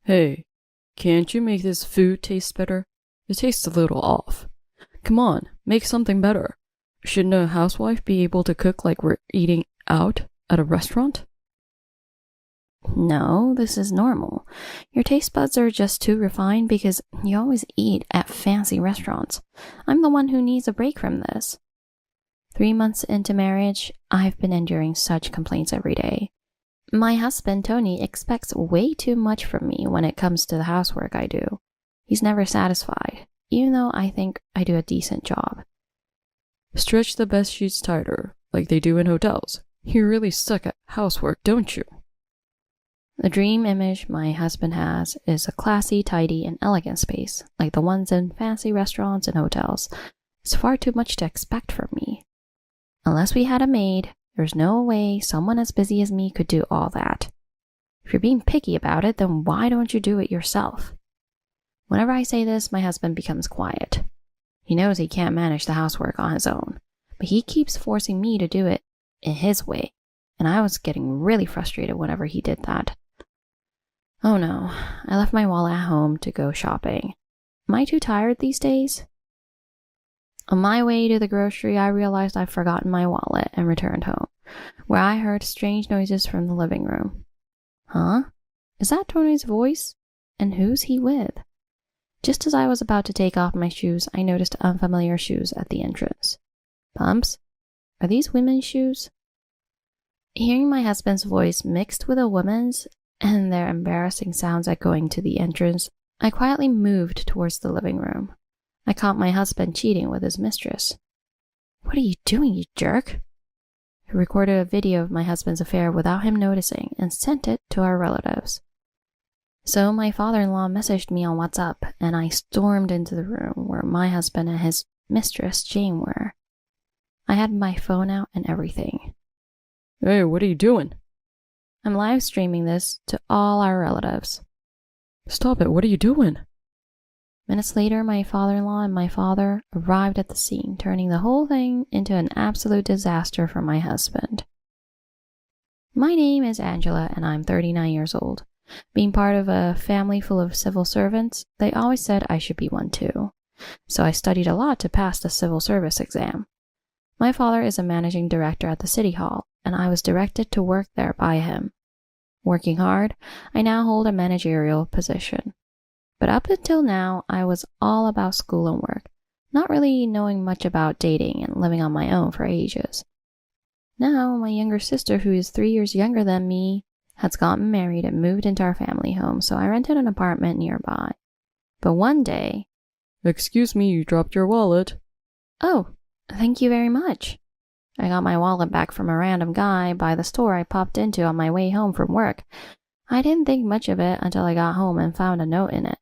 Hey, can't you make this food taste better? It tastes a little off. Come on, make something better. Shouldn't a housewife be able to cook like we're eating out at a restaurant? No, this is normal. Your taste buds are just too refined because you always eat at fancy restaurants. I'm the one who needs a break from this. 3 months into marriage, I've been enduring such complaints every day. My husband, Tony, expects way too much from me when it comes to the housework I do. He's never satisfied, even though I think I do a decent job. Stretch the bed sheets tighter, like they do in hotels. You really suck at housework, don't you? The dream image my husband has is a classy, tidy, and elegant space, like the ones in fancy restaurants and hotels. It's far too much to expect from me. Unless we had a maid, there's no way someone as busy as me could do all that. If you're being picky about it, then why don't you do it yourself? Whenever I say this, my husband becomes quiet. He knows he can't manage the housework on his own, but he keeps forcing me to do it in his way, and I was getting really frustrated whenever he did that. Oh no, I left my wallet at home to go shopping. Am I too tired these days? On my way to the grocery, I realized I'd forgotten my wallet and returned home, where I heard strange noises from the living room. Huh? Is that Tony's voice? And who's he with? Just as I was about to take off my shoes, I noticed unfamiliar shoes at the entrance. Pumps? Are these women's shoes? Hearing my husband's voice mixed with a woman's and their embarrassing sounds echoing to the entrance, I quietly moved towards the living room. I caught my husband cheating with his mistress. What are you doing, you jerk? He recorded a video of my husband's affair without him noticing and sent it to our relatives. So my father-in-law messaged me on WhatsApp, and I stormed into the room where my husband and his mistress, Jane, were. I had my phone out and everything. Hey, what are you doing? I'm live streaming this to all our relatives. Stop it, what are you doing? Minutes later, my father-in-law and my father arrived at the scene, turning the whole thing into an absolute disaster for my husband. My name is Angela, and I'm 39 years old. Being part of a family full of civil servants, they always said I should be one too. So I studied a lot to pass the civil service exam. My father is a managing director at the city hall, and I was directed to work there by him. Working hard, I now hold a managerial position. But up until now, I was all about school and work, not really knowing much about dating and living on my own for ages. Now, my younger sister, who is 3 years younger than me, has gotten married and moved into our family home, so I rented an apartment nearby. But one day... Excuse me, you dropped your wallet. Oh, thank you very much. I got my wallet back from a random guy by the store I popped into on my way home from work. I didn't think much of it until I got home and found a note in it.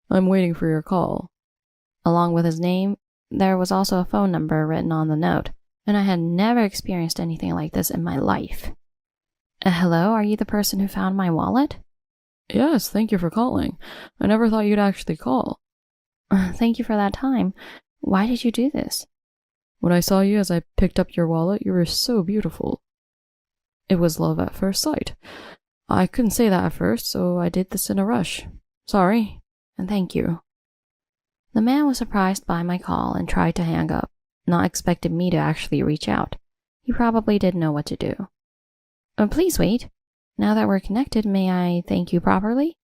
I'm waiting for your call. Along with his name, there was also a phone number written on the note, and I had never experienced anything like this in my life. Hello, are you the person who found my wallet? Yes, thank you for calling. I never thought you'd actually call. Thank you for that time. Why did you do this? When I saw you as I picked up your wallet, you were so beautiful. It was love at first sight. I couldn't say that at first, so I did this in a rush. Sorry, and thank you. The man was surprised by my call and tried to hang up, not expecting me to actually reach out. He probably didn't know what to do. Please wait. Now that we're connected, may I thank you properly?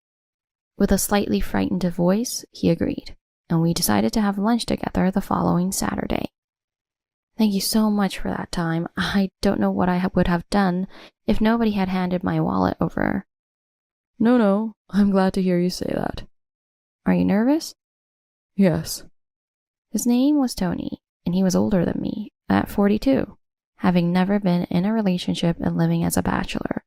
With a slightly frightened voice, he agreed, and we decided to have lunch together the following Saturday. Thank you so much for that time. I don't know what I would have done if nobody had handed my wallet over. No, I'm glad to hear you say that. Are you nervous? Yes. His name was Tony, and he was older than me, at 42. Having never been in a relationship and living as a bachelor.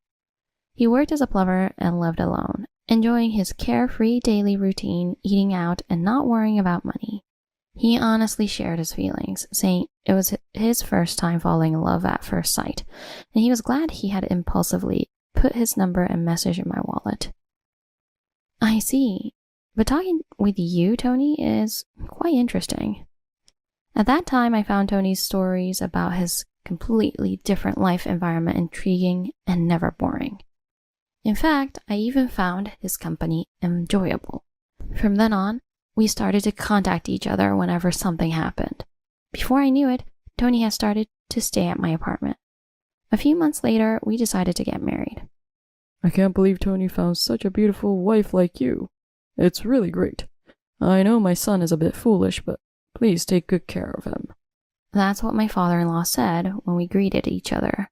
He worked as a plumber and lived alone, enjoying his carefree daily routine, eating out, and not worrying about money. He honestly shared his feelings, saying it was his first time falling in love at first sight, and he was glad he had impulsively put his number and message in my wallet. I see, but talking with you, Tony, is quite interesting. At that time, I found Tony's stories about his completely different life environment intriguing and never boring. In fact, I even found his company enjoyable. From then on, we started to contact each other whenever something happened. Before I knew it, Tony had started to stay at my apartment. A few months later, we decided to get married. I can't believe Tony found such a beautiful wife like you. It's really great. I know my son is a bit foolish, but please take good care of him. That's what my father-in-law said when we greeted each other.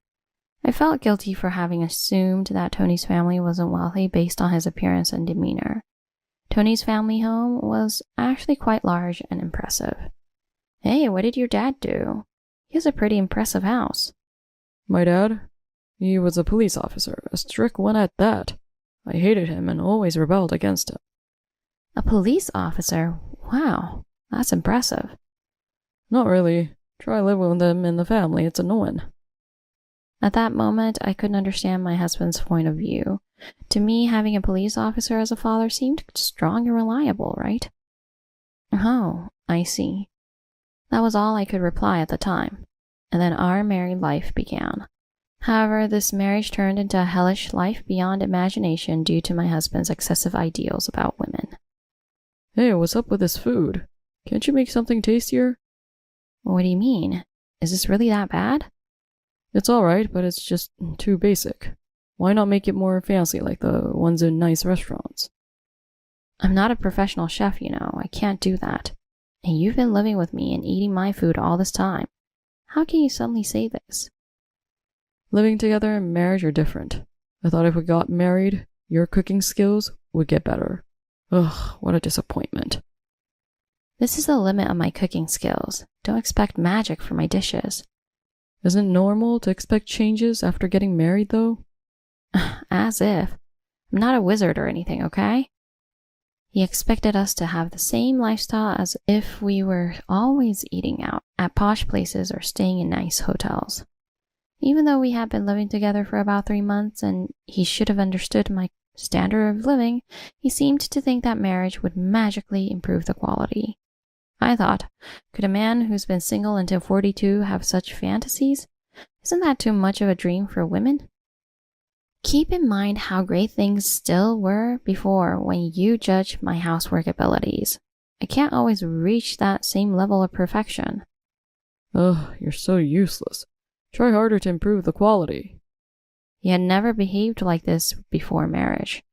I felt guilty for having assumed that Tony's family wasn't wealthy based on his appearance and demeanor. Tony's family home was actually quite large and impressive. Hey, what did your dad do? He has a pretty impressive house. My dad? He was a police officer, a strict one at that. I hated him and always rebelled against him. A police officer? Wow, that's impressive. Not really. Try living with them in the family, it's annoying. At that moment, I couldn't understand my husband's point of view. To me, having a police officer as a father seemed strong and reliable, right? Oh, I see. That was all I could reply at the time. And then our married life began. However, this marriage turned into a hellish life beyond imagination due to my husband's excessive ideals about women. Hey, what's up with this food? Can't you make something tastier? What do you mean? Is this really that bad? It's alright, but it's just too basic. Why not make it more fancy like the ones in nice restaurants? I'm not a professional chef, you know. I can't do that. And you've been living with me and eating my food all this time. How can you suddenly say this? Living together and marriage are different. I thought if we got married, your cooking skills would get better. Ugh, what a disappointment. This is the limit of my cooking skills. Don't expect magic for my dishes. Isn't it normal to expect changes after getting married, though? As if. I'm not a wizard or anything, okay? He expected us to have the same lifestyle as if we were always eating out at posh places or staying in nice hotels. Even though we had been living together for about 3 months and he should have understood my standard of living, he seemed to think that marriage would magically improve the quality. I thought, could a man who's been single until 42 have such fantasies? Isn't that too much of a dream for women? Keep in mind how great things still were before when you judge my housework abilities. I can't always reach that same level of perfection. Ugh, you're so useless. Try harder to improve the quality. He had never behaved like this before marriage.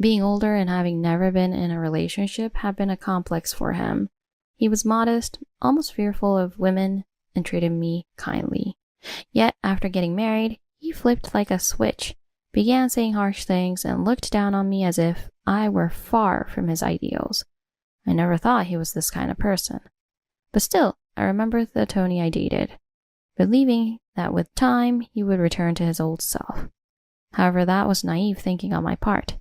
Being older and having never been in a relationship had been a complex for him. He was modest, almost fearful of women, and treated me kindly. Yet, after getting married, he flipped like a switch, began saying harsh things, and looked down on me as if I were far from his ideals. I never thought he was this kind of person. But still, I remember the Tony I dated, believing that with time he would return to his old self. However, that was naive thinking on my part.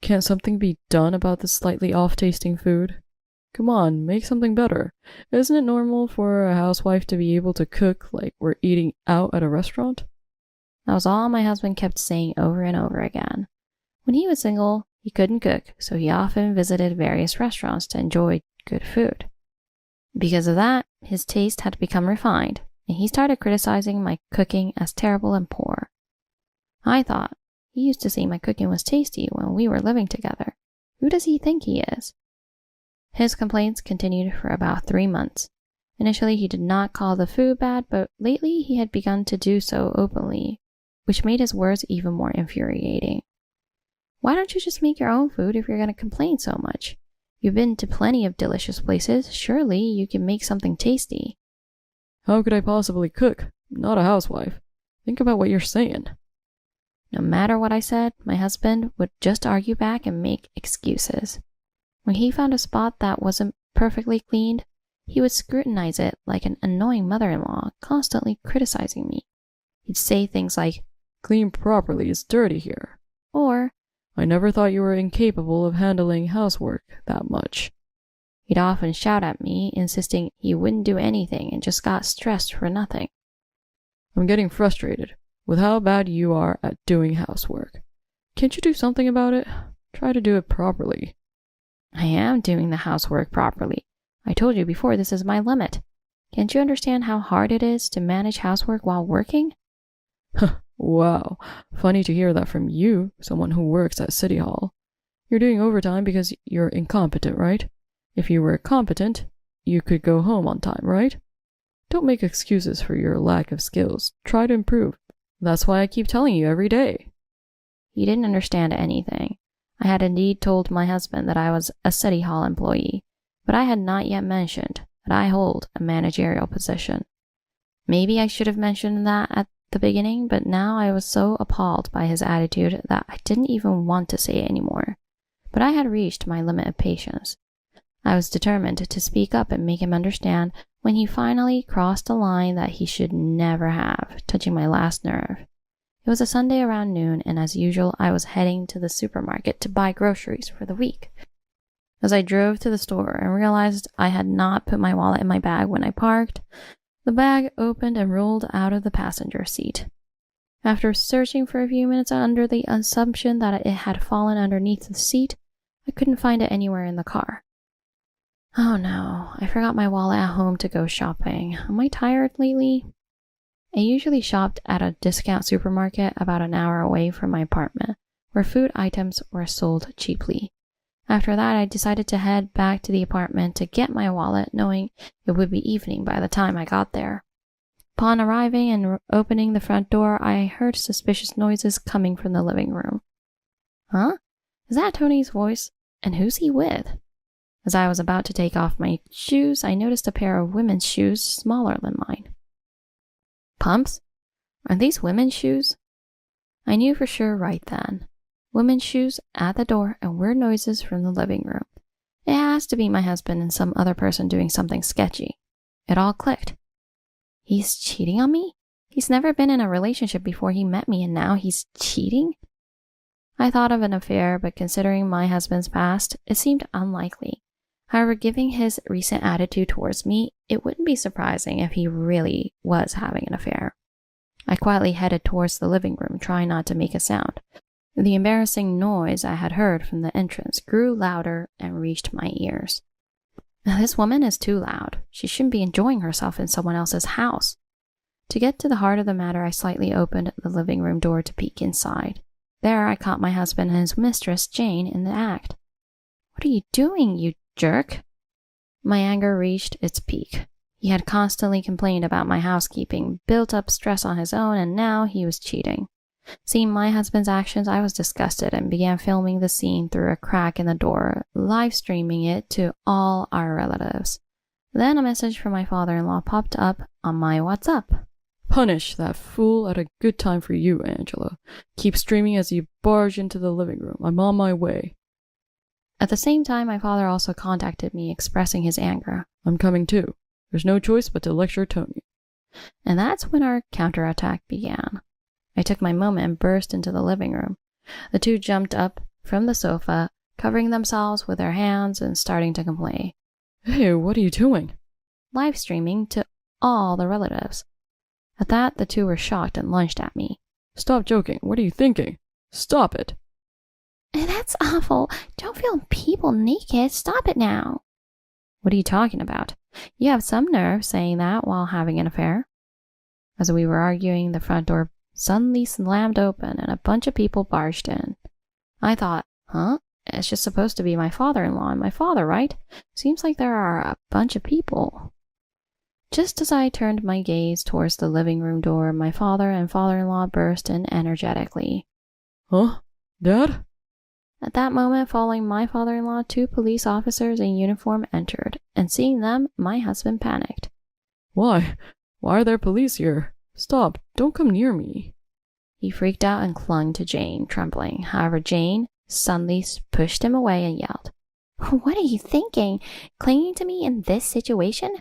Can't something be done about this slightly off-tasting food? Come on, make something better. Isn't it normal for a housewife to be able to cook like we're eating out at a restaurant? That was all my husband kept saying over and over again. When he was single, he couldn't cook, so he often visited various restaurants to enjoy good food. Because of that, his taste had become refined, and he started criticizing my cooking as terrible and poor. I thought, he used to say my cooking was tasty when we were living together. Who does he think he is? His complaints continued for about 3 months. Initially, he did not call the food bad, but lately he had begun to do so openly, which made his words even more infuriating. Why don't you just make your own food if you're going to complain so much? You've been to plenty of delicious places. Surely you can make something tasty. How could I possibly cook? I'm not a housewife. Think about what you're saying. No matter what I said, my husband would just argue back and make excuses. When he found a spot that wasn't perfectly cleaned, he would scrutinize it like an annoying mother-in-law, constantly criticizing me. He'd say things like, "Clean properly, it's dirty here." Or, "I never thought you were incapable of handling housework that much." He'd often shout at me, insisting he wouldn't do anything and just got stressed for nothing. I'm getting frustrated with how bad you are at doing housework. Can't you do something about it? Try to do it properly. I am doing the housework properly. I told you before this is my limit. Can't you understand how hard it is to manage housework while working? Wow, funny to hear that from you, someone who works at City Hall. You're doing overtime because you're incompetent, right? If you were competent, you could go home on time, right? Don't make excuses for your lack of skills. Try to improve. That's why I keep telling you every day. He didn't understand anything. I had indeed told my husband that I was a City Hall employee, but I had not yet mentioned that I hold a managerial position. Maybe I should have mentioned that at the beginning, but now I was so appalled by his attitude that I didn't even want to say it anymore. But I had reached my limit of patience. I was determined to speak up and make him understand when he finally crossed a line that he should never have, touching my last nerve. It was a Sunday around noon, and as usual, I was heading to the supermarket to buy groceries for the week. As I drove to the store and realized I had not put my wallet in my bag when I parked, the bag opened and rolled out of the passenger seat. After searching for a few minutes under the assumption that it had fallen underneath the seat, I couldn't find it anywhere in the car. Oh no, I forgot my wallet at home to go shopping. Am I tired lately? I usually shopped at a discount supermarket about an hour away from my apartment, where food items were sold cheaply. After that, I decided to head back to the apartment to get my wallet, knowing it would be evening by the time I got there. Upon arriving and opening the front door, I heard suspicious noises coming from the living room. Huh? Is that Tony's voice? And who's he with? As I was about to take off my shoes, I noticed a pair of women's shoes smaller than mine. Pumps? Are these women's shoes? I knew for sure right then. Women's shoes at the door and weird noises from the living room. It has to be my husband and some other person doing something sketchy. It all clicked. He's cheating on me? He's never been in a relationship before he met me and now he's cheating? I thought of an affair, but considering my husband's past, it seemed unlikely. However, given his recent attitude towards me, it wouldn't be surprising if he really was having an affair. I quietly headed towards the living room, trying not to make a sound. The embarrassing noise I had heard from the entrance grew louder and reached my ears. This woman is too loud. She shouldn't be enjoying herself in someone else's house. To get to the heart of the matter, I slightly opened the living room door to peek inside. There I caught my husband and his mistress, Jane, in the act. What are you doing, you jerk? My anger reached its peak. He had constantly complained about my housekeeping, built up stress on his own, and now he was cheating. Seeing my husband's actions, I was disgusted and began filming the scene through a crack in the door, live streaming it to all our relatives. Then a message from my father-in-law popped up on my WhatsApp. Punish that fool at a good time for you, Angela. Keep streaming as you barge into the living room. I'm on my way. At the same time, my father also contacted me, expressing his anger. I'm coming too. There's no choice but to lecture Tony. And that's when our counterattack began. I took my moment and burst into the living room. The two jumped up from the sofa, covering themselves with their hands and starting to complain. Hey, what are you doing? Live streaming to all the relatives. At that, the two were shocked and lunged at me. Stop joking. What are you thinking? Stop it. That's awful. Don't film people naked. Stop it now. What are you talking about? You have some nerve saying that while having an affair. As we were arguing, the front door suddenly slammed open and a bunch of people barged in. I thought, huh? It's just supposed to be my father-in-law and my father, right? Seems like there are a bunch of people. Just as I turned my gaze towards the living room door, my father and father-in-law burst in energetically. Huh? Dad? At that moment, following my father-in-law, two police officers in uniform entered, and seeing them, my husband panicked. Why? Why are there police here? Stop. Don't come near me. He freaked out and clung to Jane, trembling. However, Jane suddenly pushed him away and yelled, What are you thinking? Clinging to me in this situation?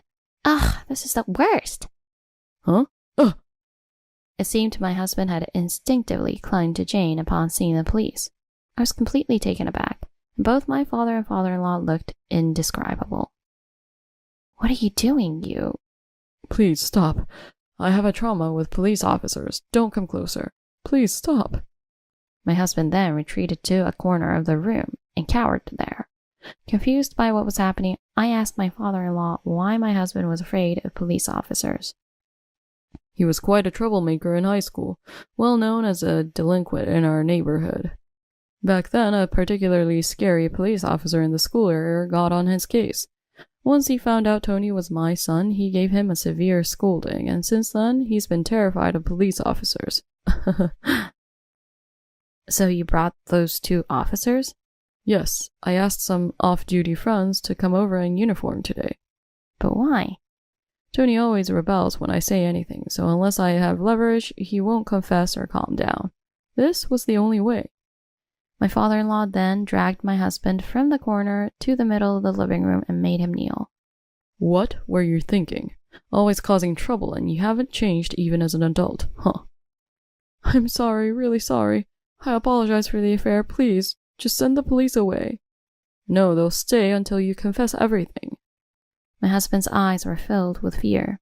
Ugh, this is the worst. Huh? Ugh. It seemed my husband had instinctively clung to Jane upon seeing the police. I was completely taken aback, and both my father and father-in-law looked indescribable. What are you doing, you? Please stop. I have a trauma with police officers. Don't come closer. Please stop. My husband then retreated to a corner of the room and cowered there. Confused by what was happening, I asked my father-in-law why my husband was afraid of police officers. He was quite a troublemaker in high school, well known as a delinquent in our neighborhood. Back then, a particularly scary police officer in the school area got on his case. Once he found out Tony was my son, he gave him a severe scolding, and since then, he's been terrified of police officers. So you brought those two officers? Yes, I asked some off-duty friends to come over in uniform today. But why? Tony always rebels when I say anything, so unless I have leverage, he won't confess or calm down. This was the only way. My father-in-law then dragged my husband from the corner to the middle of the living room and made him kneel. What were you thinking? Always causing trouble, and you haven't changed even as an adult, huh? I'm sorry, really sorry. I apologize for the affair, please. Just send the police away. No, they'll stay until you confess everything. My husband's eyes were filled with fear.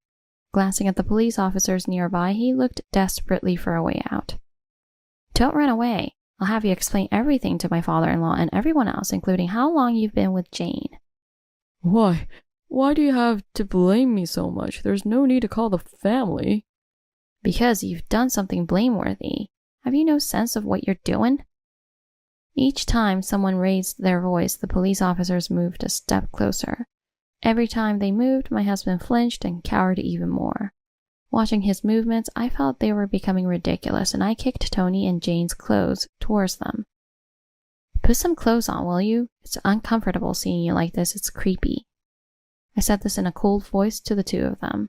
Glancing at the police officers nearby, he looked desperately for a way out. Don't run away. I'll have you explain everything to my father-in-law and everyone else, including how long you've been with Jane. Why? Why do you have to blame me so much? There's no need to call the family. Because you've done something blameworthy. Have you no sense of what you're doing? Each time someone raised their voice, the police officers moved a step closer. Every time they moved, my husband flinched and cowered even more. Watching his movements, I felt they were becoming ridiculous, and I kicked Tony and Jane's clothes towards them. Put some clothes on, will you? It's uncomfortable seeing you like this. It's creepy. I said this in a cold voice to the two of them.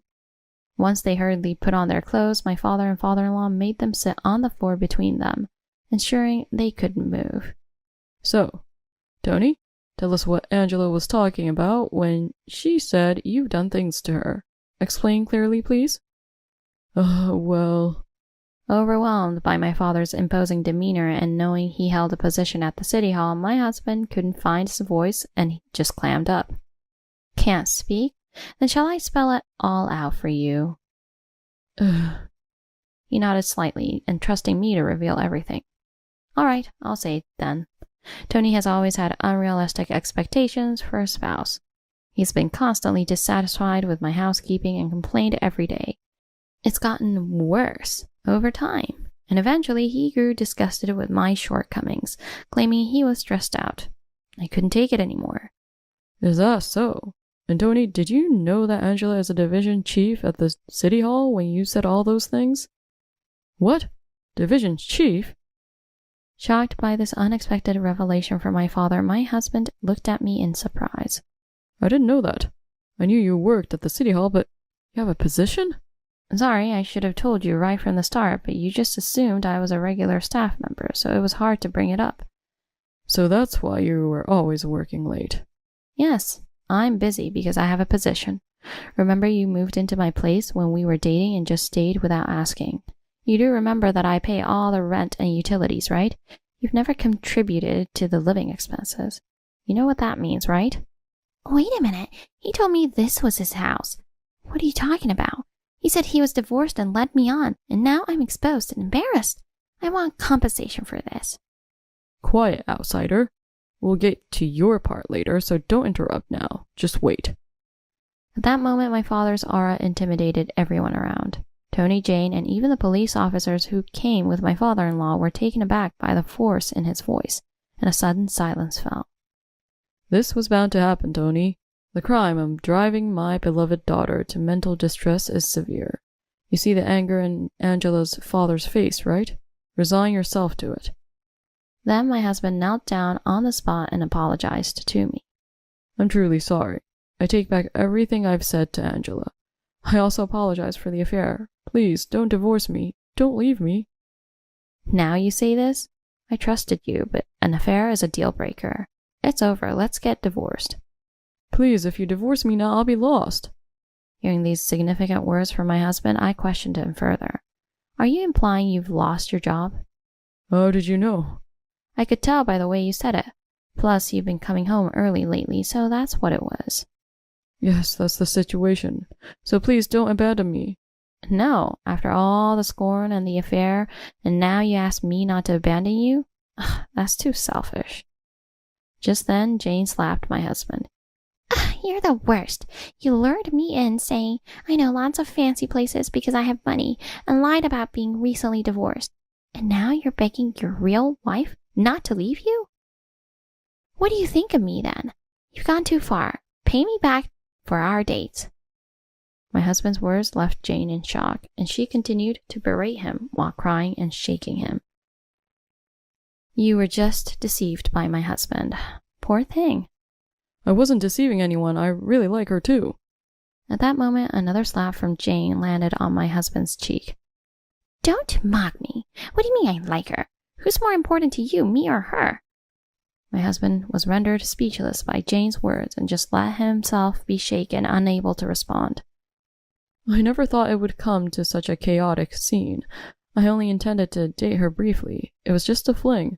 Once they hurriedly put on their clothes, my father and father-in-law made them sit on the floor between them, ensuring they couldn't move. So, Tony, tell us what Angela was talking about when she said you've done things to her. Explain clearly, please. Well... Overwhelmed by my father's imposing demeanor and knowing he held a position at the city hall, my husband couldn't find his voice and he just clammed up. Can't speak? Then shall I spell it all out for you? He nodded slightly, entrusting me to reveal everything. All right, I'll say it then. Tony has always had unrealistic expectations for a spouse. He's been constantly dissatisfied with my housekeeping and complained every day. It's gotten worse over time, and eventually he grew disgusted with my shortcomings, claiming he was stressed out. I couldn't take it anymore. Is that so? And Tony, did you know that Angela is a division chief at the city hall when you said all those things? What? Division chief? Shocked by this unexpected revelation from my father, my husband looked at me in surprise. I didn't know that. I knew you worked at the city hall, but you have a position? Sorry, I should have told you right from the start, but you just assumed I was a regular staff member, so it was hard to bring it up. So that's why you were always working late. Yes, I'm busy because I have a position. Remember you moved into my place when we were dating and just stayed without asking. You do remember that I pay all the rent and utilities, right? You've never contributed to the living expenses. You know what that means, right? Wait a minute. He told me this was his house. What are you talking about? He said he was divorced and led me on, and now I'm exposed and embarrassed. I want compensation for this. Quiet, outsider. We'll get to your part later, so don't interrupt now. Just wait. At that moment, my father's aura intimidated everyone around. Tony, Jane, and even the police officers who came with my father-in-law were taken aback by the force in his voice, and a sudden silence fell. This was bound to happen, Tony. The crime of driving my beloved daughter to mental distress is severe. You see the anger in Angela's father's face, right? Resign yourself to it. Then my husband knelt down on the spot and apologized to me. I'm truly sorry. I take back everything I've said to Angela. I also apologize for the affair. Please, don't divorce me. Don't leave me. Now you say this? I trusted you, but an affair is a deal breaker. It's over. Let's get divorced. Please, if you divorce me now, I'll be lost. Hearing these significant words from my husband, I questioned him further. Are you implying you've lost your job? How did you know? I could tell by the way you said it. Plus, you've been coming home early lately, so that's what it was. Yes, that's the situation. So please don't abandon me. No, after all the scorn and the affair, and now you ask me not to abandon you? Ugh, that's too selfish. Just then, Jane slapped my husband. You're the worst. You lured me in saying, I know lots of fancy places because I have money, and lied about being recently divorced. And now you're begging your real wife not to leave you? What do you think of me then? You've gone too far. Pay me back for our dates. My husband's words left Jane in shock, and she continued to berate him while crying and shaking him. You were just deceived by my husband. Poor thing. I wasn't deceiving anyone. I really like her too. At that moment, another slap from Jane landed on my husband's cheek. Don't mock me. What do you mean I like her? Who's more important to you, me or her? My husband was rendered speechless by Jane's words and just let himself be shaken, unable to respond. I never thought it would come to such a chaotic scene. I only intended to date her briefly. It was just a fling.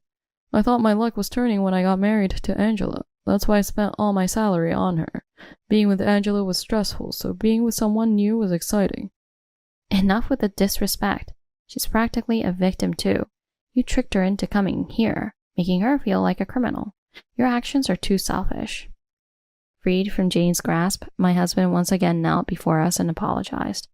I thought my luck was turning when I got married to Angela. That's why I spent all my salary on her. Being with Angela was stressful, so being with someone new was exciting. Enough with the disrespect. She's practically a victim too. You tricked her into coming here, making her feel like a criminal. Your actions are too selfish. Freed from Jane's grasp, my husband once again knelt before us and apologized.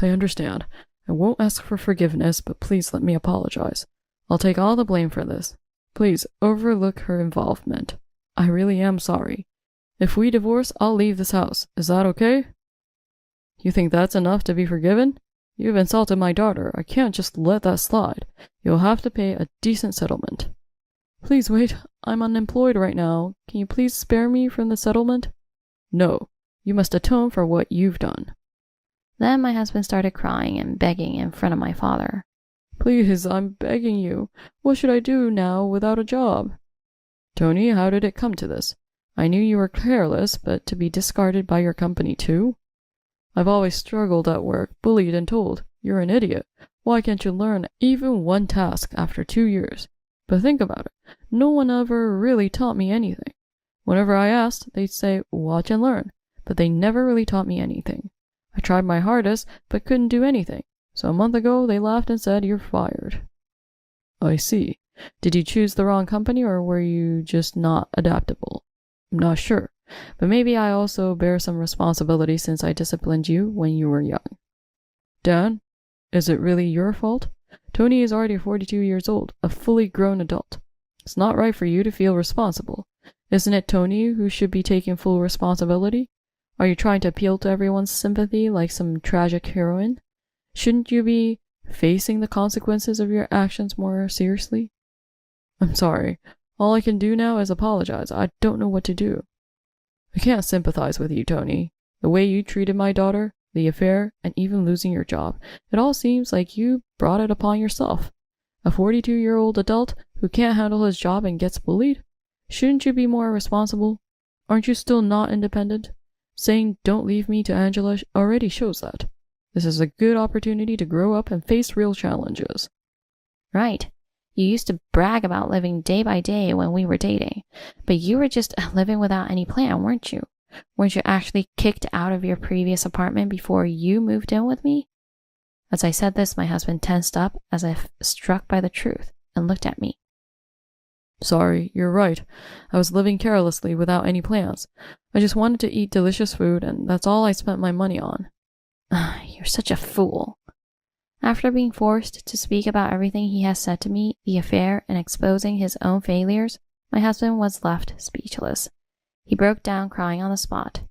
I understand. I won't ask for forgiveness, but please let me apologize. I'll take all the blame for this. Please overlook her involvement. I really am sorry. If we divorce, I'll leave this house. Is that okay? You think that's enough to be forgiven? You've insulted my daughter. I can't just let that slide. You'll have to pay a decent settlement. Please wait. I'm unemployed right now. Can you please spare me from the settlement? No. You must atone for what you've done. Then my husband started crying and begging in front of my father. Please, I'm begging you. What should I do now without a job? Tony, how did it come to this? I knew you were careless, but to be discarded by your company too? I've always struggled at work, bullied and told, you're an idiot. Why can't you learn even one task after 2 years? But think about it. No one ever really taught me anything. Whenever I asked, they'd say, watch and learn. But they never really taught me anything. I tried my hardest, but couldn't do anything. So a month ago, they laughed and said, you're fired. I see. Did you choose the wrong company, or were you just not adaptable? I'm not sure. But maybe I also bear some responsibility since I disciplined you when you were young. Dan, is it really your fault? Tony is already 42 years old, a fully grown adult. It's not right for you to feel responsible. Isn't it Tony who should be taking full responsibility? Are you trying to appeal to everyone's sympathy like some tragic heroine? Shouldn't you be facing the consequences of your actions more seriously? I'm sorry. All I can do now is apologize. I don't know what to do. I can't sympathize with you, Tony. The way you treated my daughter, the affair, and even losing your job, it all seems like you brought it upon yourself. A 42-year-old adult who can't handle his job and gets bullied? Shouldn't you be more responsible? Aren't you still not independent? Saying don't leave me to Angela already shows that. This is a good opportunity to grow up and face real challenges. Right. You used to brag about living day by day when we were dating, but you were just living without any plan, weren't you? Weren't you actually kicked out of your previous apartment before you moved in with me? As I said this, my husband tensed up as if struck by the truth and looked at me. Sorry, you're right. I was living carelessly without any plans. I just wanted to eat delicious food, and that's all I spent my money on. You're such a fool. After being forced to speak about everything he has said to me, the affair, and exposing his own failures, my husband was left speechless. He broke down crying on the spot.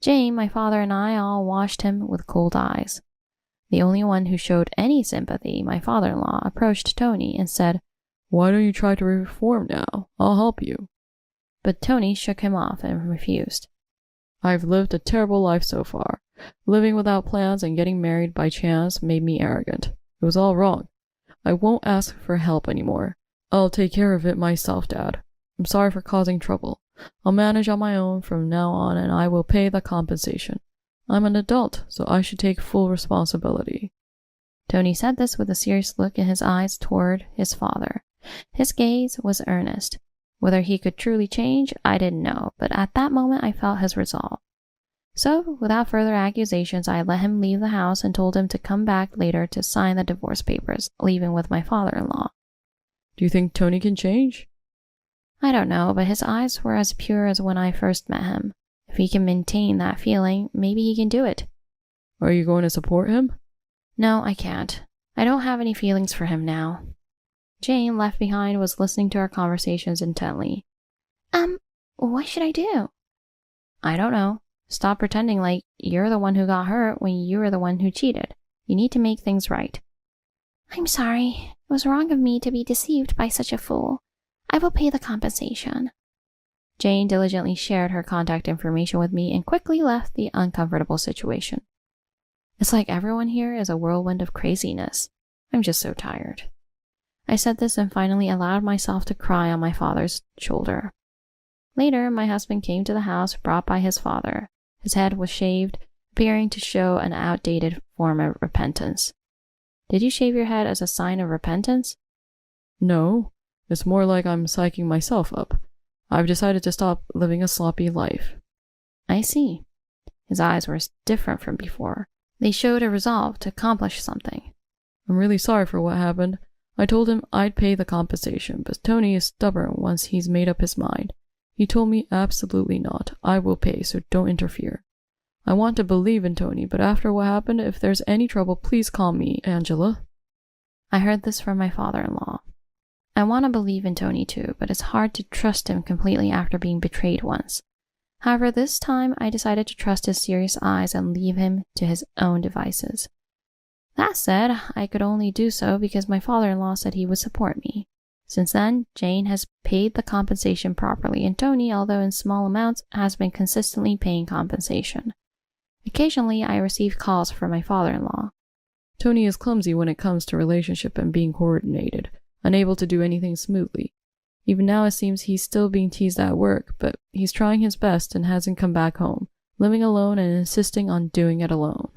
Jane, my father, and I all watched him with cold eyes. The only one who showed any sympathy, my father-in-law, approached Tony and said, Why don't you try to reform now? I'll help you. But Tony shook him off and refused. I've lived a terrible life so far. Living without plans and getting married by chance made me arrogant. It was all wrong. I won't ask for help anymore. I'll take care of it myself, Dad. I'm sorry for causing trouble. I'll manage on my own from now on, and I will pay the compensation. I'm an adult, so I should take full responsibility. Tony said this with a serious look in his eyes toward his father. His gaze was earnest. Whether he could truly change, I didn't know, but at that moment I felt his resolve. So, without further accusations, I let him leave the house and told him to come back later to sign the divorce papers, leaving with my father-in-law. Do you think Tony can change? I don't know, but his eyes were as pure as when I first met him. If he can maintain that feeling, maybe he can do it. Are you going to support him? No, I can't. I don't have any feelings for him now. Jane, left behind, was listening to our conversations intently. What should I do? I don't know. Stop pretending like you're the one who got hurt when you were the one who cheated. You need to make things right. I'm sorry. It was wrong of me to be deceived by such a fool. I will pay the compensation. Jane diligently shared her contact information with me and quickly left the uncomfortable situation. It's like everyone here is a whirlwind of craziness. I'm just so tired. I said this and finally allowed myself to cry on my father's shoulder. Later, my husband came to the house brought by his father. His head was shaved, appearing to show an outdated form of repentance. Did you shave your head as a sign of repentance? No, it's more like I'm psyching myself up. I've decided to stop living a sloppy life. I see. His eyes were different from before. They showed a resolve to accomplish something. I'm really sorry for what happened. I told him I'd pay the compensation, but Tony is stubborn once he's made up his mind. He told me absolutely not. I will pay, so don't interfere. I want to believe in Tony, but after what happened, if there's any trouble, please call me, Angela. I heard this from my father-in-law. I want to believe in Tony too, but it's hard to trust him completely after being betrayed once. However, this time I decided to trust his serious eyes and leave him to his own devices. That said, I could only do so because my father-in-law said he would support me. Since then, Jane has paid the compensation properly, and Tony, although in small amounts, has been consistently paying compensation. Occasionally, I receive calls from my father-in-law. Tony is clumsy when it comes to relationship and being coordinated, unable to do anything smoothly. Even now it seems he's still being teased at work, but he's trying his best and hasn't come back home, living alone and insisting on doing it alone.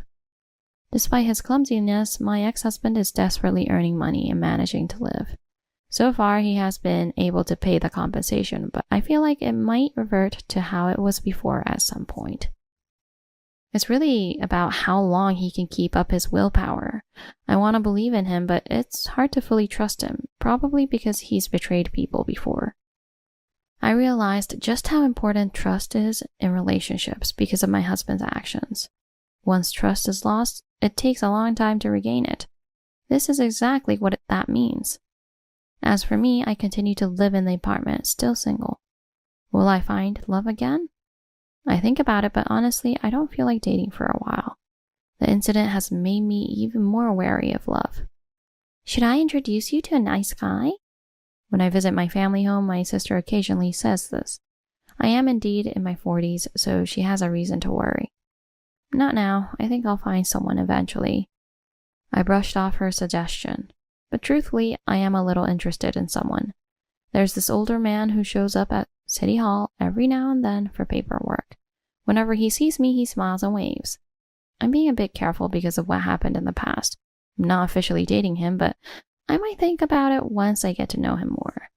Despite his clumsiness, my ex-husband is desperately earning money and managing to live. So far, he has been able to pay the compensation, but I feel like it might revert to how it was before at some point. It's really about how long he can keep up his willpower. I want to believe in him, but it's hard to fully trust him, probably because he's betrayed people before. I realized just how important trust is in relationships because of my husband's actions. Once trust is lost, it takes a long time to regain it. This is exactly what that means. As for me, I continue to live in the apartment, still single. Will I find love again? I think about it, but honestly, I don't feel like dating for a while. The incident has made me even more wary of love. Should I introduce you to a nice guy? When I visit my family home, my sister occasionally says this. I am indeed in my 40s, so she has a reason to worry. Not now. I think I'll find someone eventually. I brushed off her suggestion. But truthfully, I am a little interested in someone. There's this older man who shows up at City Hall every now and then for paperwork. Whenever he sees me, he smiles and waves. I'm being a bit careful because of what happened in the past. I'm not officially dating him, but I might think about it once I get to know him more.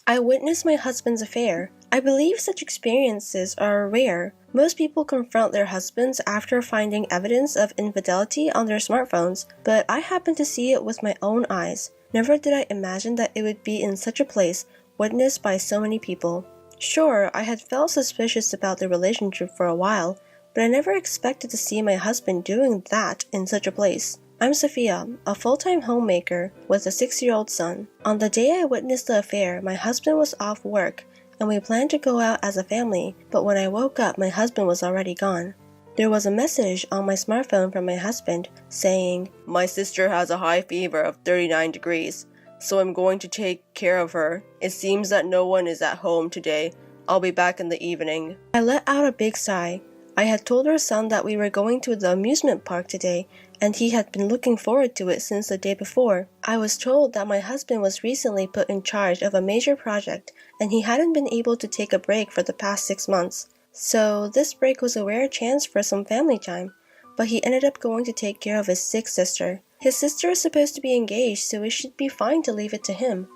I witnessed my husband's affair. I believe such experiences are rare. Most people confront their husbands after finding evidence of infidelity on their smartphones, but I happened to see it with my own eyes. Never did I imagine that it would be in such a place, witnessed by so many people. Sure, I had felt suspicious about the relationship for a while, but I never expected to see my husband doing that in such a place. I'm Sophia, a full-time homemaker with a 6-year-old son. On the day I witnessed the affair, my husband was off work, and we planned to go out as a family, but when I woke up, my husband was already gone. There was a message on my smartphone from my husband saying, "My sister has a high fever of 39 degrees, so I'm going to take care of her. It seems that no one is at home today. I'll be back in the evening." I let out a big sigh. I had told our son that we were going to the amusement park today, and he had been looking forward to it since the day before. I was told that my husband was recently put in charge of a major project, and he hadn't been able to take a break for the past 6 months. So this break was a rare chance for some family time, but he ended up going to take care of his sick sister. His sister is supposed to be engaged, so it should be fine to leave it to him.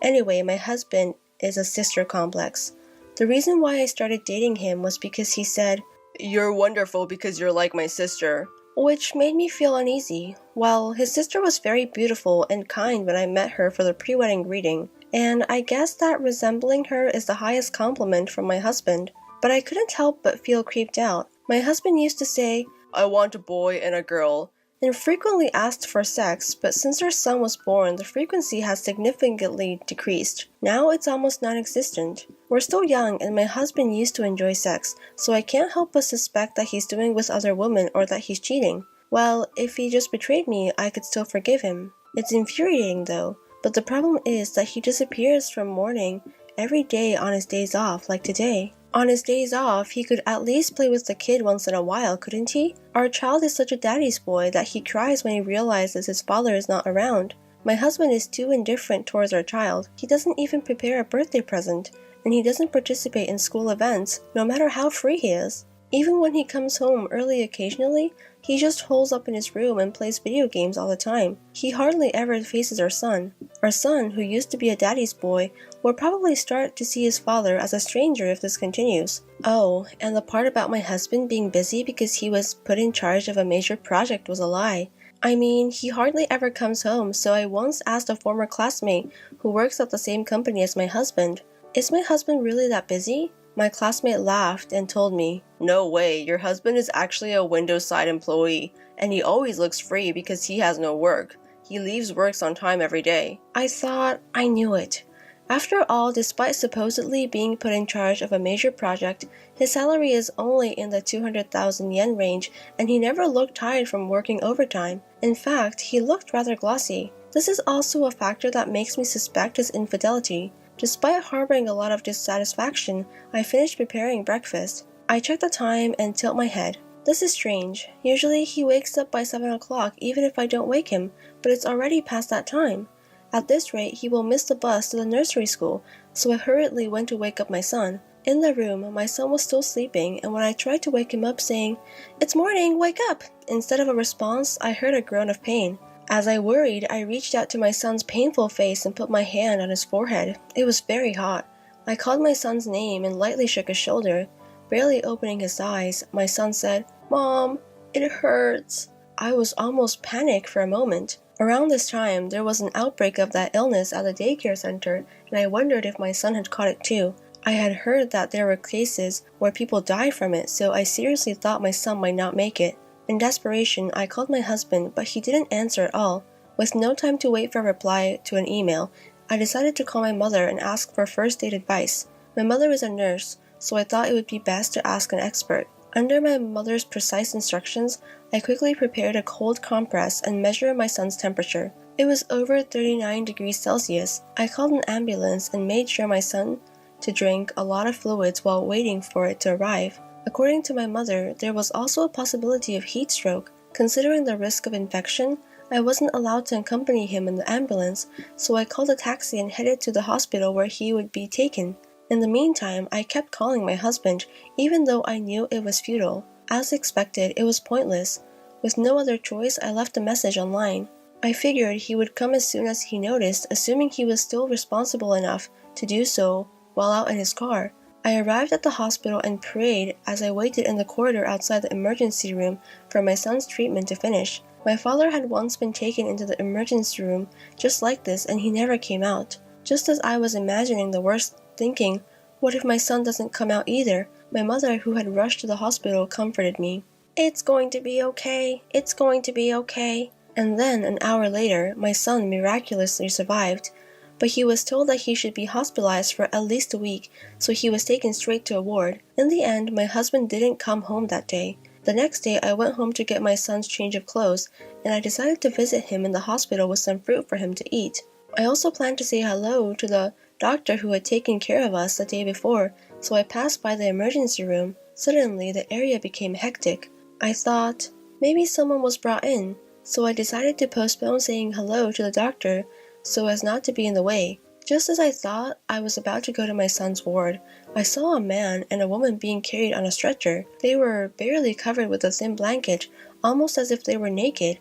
Anyway, my husband is a sister complex. The reason why I started dating him was because he said, "You're wonderful because you're like my sister. which made me feel uneasy. Well, his sister was very beautiful and kind when I met her for the pre-wedding greeting, and I guess that resembling her is the highest compliment from my husband, but I couldn't help but feel creeped out. My husband used to say, "I want a boy and a girl," and frequently asked for sex, but since our son was born, the frequency has significantly decreased. Now it's almost non-existent. We're still young, and my husband used to enjoy sex, so I can't help but suspect that he's doing with other women or that he's cheating. Well, if he just betrayed me, I could still forgive him. It's infuriating though, but the problem is that he disappears from morning every day on his days off, like today. On his days off, he could at least play with the kid once in a while, couldn't he? Our child is such a daddy's boy that he cries when he realizes his father is not around. My husband is too indifferent towards our child. He doesn't even prepare a birthday present, and he doesn't participate in school events, no matter how free he is. Even when he comes home early occasionally, he just holes up in his room and plays video games all the time. He hardly ever faces our son. Our son, who used to be a daddy's boy, will probably start to see his father as a stranger if this continues. Oh, and the part about my husband being busy because he was put in charge of a major project was a lie. I mean, he hardly ever comes home, so I once asked a former classmate who works at the same company as my husband, "Is my husband really that busy?" My classmate laughed and told me, "No way, your husband is actually a Windows side employee, and he always looks free because he has no work. He leaves works on time every day." I thought, I knew it. After all, despite supposedly being put in charge of a major project, his salary is only in the 200,000 yen range, and he never looked tired from working overtime. In fact, he looked rather glossy. This is also a factor that makes me suspect his infidelity. Despite harboring a lot of dissatisfaction, I finished preparing breakfast. I check the time and tilt my head. This is strange. Usually he wakes up by 7 o'clock even if I don't wake him, but it's already past that time. At this rate, he will miss the bus to the nursery school, so I hurriedly went to wake up my son. In the room, my son was still sleeping, and when I tried to wake him up saying, "It's morning, wake up!" instead of a response, I heard a groan of pain. As I worried, I reached out to my son's painful face and put my hand on his forehead. It was very hot. I called my son's name and lightly shook his shoulder. Barely opening his eyes, my son said, "Mom, it hurts." I was almost panicked for a moment. Around this time, there was an outbreak of that illness at the daycare center, and I wondered if my son had caught it too. I had heard that there were cases where people died from it, so I seriously thought my son might not make it. In desperation, I called my husband, but he didn't answer at all. With no time to wait for a reply to an email, I decided to call my mother and ask for first aid advice. My mother is a nurse, so I thought it would be best to ask an expert. Under my mother's precise instructions, I quickly prepared a cold compress and measured my son's temperature. It was over 39 degrees Celsius. I called an ambulance and made sure my son to drink a lot of fluids while waiting for it to arrive. According to my mother, there was also a possibility of heat stroke. Considering the risk of infection, I wasn't allowed to accompany him in the ambulance, so I called a taxi and headed to the hospital where he would be taken. In the meantime, I kept calling my husband, even though I knew it was futile. As expected, it was pointless. With no other choice, I left a message online. I figured he would come as soon as he noticed, assuming he was still responsible enough to do so while out in his car. I arrived at the hospital and prayed as I waited in the corridor outside the emergency room for my son's treatment to finish. My father had once been taken into the emergency room just like this, and he never came out. Just as I was imagining the worst, thinking, what if my son doesn't come out either? My mother, who had rushed to the hospital, comforted me. "It's going to be okay. It's going to be okay." And then, an hour later, my son miraculously survived. But he was told that he should be hospitalized for at least a week, so he was taken straight to a ward. In the end, my husband didn't come home that day. The next day, I went home to get my son's change of clothes, and I decided to visit him in the hospital with some fruit for him to eat. I also planned to say hello to the doctor who had taken care of us the day before, so I passed by the emergency room. Suddenly, the area became hectic. I thought, maybe someone was brought in, so I decided to postpone saying hello to the doctor so as not to be in the way. Just as I thought I was about to go to my son's ward, I saw a man and a woman being carried on a stretcher. They were barely covered with a thin blanket, almost as if they were naked.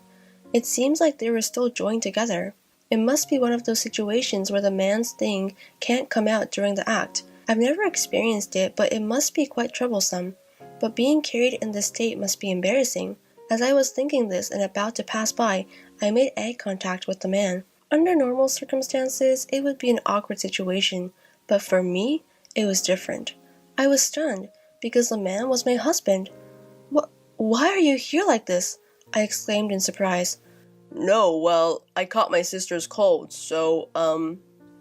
It seems like they were still joined together. It must be one of those situations where the man's thing can't come out during the act. I've never experienced it, but it must be quite troublesome. But being carried in this state must be embarrassing. As I was thinking this and about to pass by, I made eye contact with the man. Under normal circumstances, it would be an awkward situation, but for me, it was different. I was stunned, because the man was my husband. Why are you here like this? I exclaimed in surprise. No, well, I caught my sister's cold, so,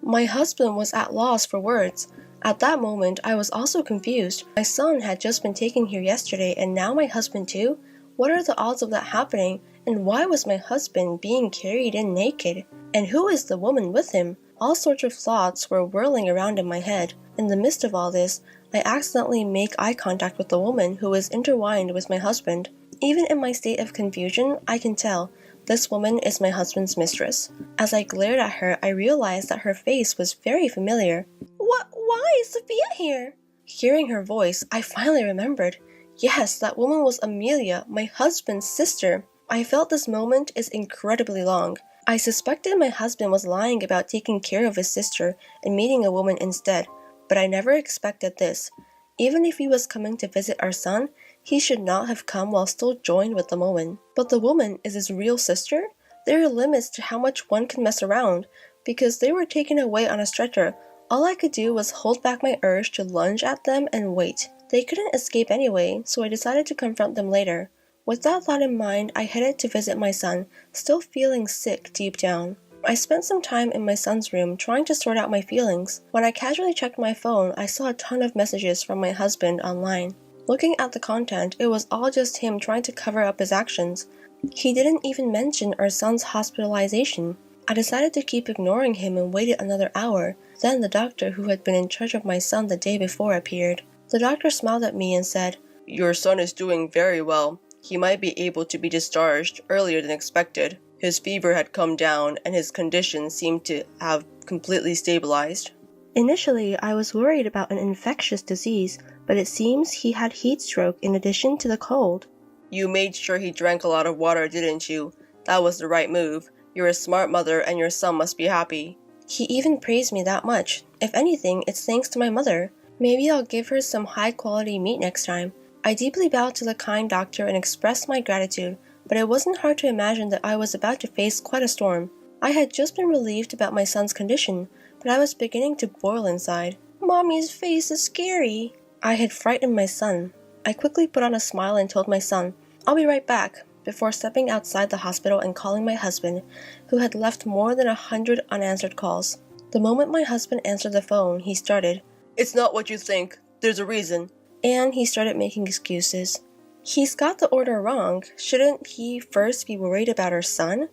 My husband was at loss for words. At that moment, I was also confused. My son had just been taken here yesterday, and now my husband too? What are the odds of that happening? And why was my husband being carried in naked? And who is the woman with him? All sorts of thoughts were whirling around in my head. In the midst of all this, I accidentally make eye contact with the woman who is intertwined with my husband. Even in my state of confusion, I can tell this woman is my husband's mistress. As I glared at her, I realized that her face was very familiar. Why is Sophia here? Hearing her voice, I finally remembered. Yes, that woman was Amelia, my husband's sister. I felt this moment is incredibly long. I suspected my husband was lying about taking care of his sister and meeting a woman instead, but I never expected this. Even if he was coming to visit our son, he should not have come while still joined with the woman. But the woman is his real sister? There are limits to how much one can mess around, because they were taken away on a stretcher. All I could do was hold back my urge to lunge at them and wait. They couldn't escape anyway, so I decided to confront them later. With that thought in mind, I headed to visit my son, still feeling sick deep down. I spent some time in my son's room trying to sort out my feelings. When I casually checked my phone, I saw a ton of messages from my husband online. Looking at the content, it was all just him trying to cover up his actions. He didn't even mention our son's hospitalization. I decided to keep ignoring him and waited another hour. Then the doctor who had been in charge of my son the day before appeared. The doctor smiled at me and said, your son is doing very well. He might be able to be discharged earlier than expected. His fever had come down and his condition seemed to have completely stabilized. Initially, I was worried about an infectious disease, but it seems he had heat stroke in addition to the cold. You made sure he drank a lot of water, didn't you? That was the right move. You're a smart mother and your son must be happy. He even praised me that much. If anything, it's thanks to my mother. Maybe I'll give her some high-quality meat next time. I deeply bowed to the kind doctor and expressed my gratitude, but it wasn't hard to imagine that I was about to face quite a storm. I had just been relieved about my son's condition, but I was beginning to boil inside. Mommy's face is scary. I had frightened my son. I quickly put on a smile and told my son, I'll be right back, before stepping outside the hospital and calling my husband, who had left more than 100 unanswered calls. The moment my husband answered the phone, he started, It's not what you think. There's a reason. And he started making excuses. He's got the order wrong. Shouldn't he first be worried about our son?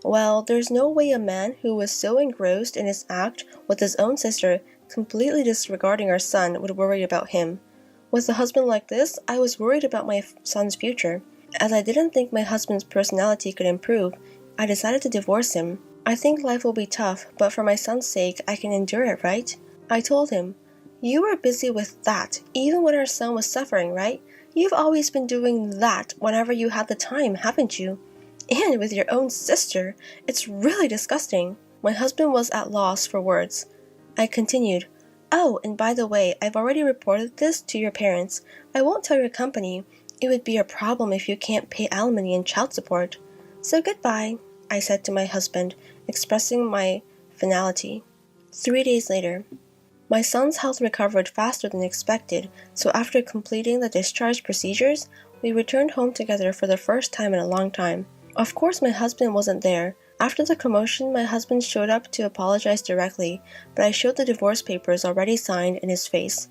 Well, there's no way a man who was so engrossed in his act with his own sister, completely disregarding our son, would worry about him. With a husband like this, I was worried about my son's future. As I didn't think my husband's personality could improve, I decided to divorce him. I think life will be tough, but for my son's sake, I can endure it, right? I told him, You were busy with that, even when our son was suffering, right? You've always been doing that whenever you had the time, haven't you? And with your own sister. It's really disgusting. My husband was at loss for words. I continued, Oh, and by the way, I've already reported this to your parents. I won't tell your company. It would be a problem if you can't pay alimony and child support. So goodbye, I said to my husband, expressing my finality. 3 days later. My son's health recovered faster than expected, so after completing the discharge procedures, we returned home together for the first time in a long time. Of course, my husband wasn't there. After the commotion, my husband showed up to apologize directly, but I showed the divorce papers already signed in his face.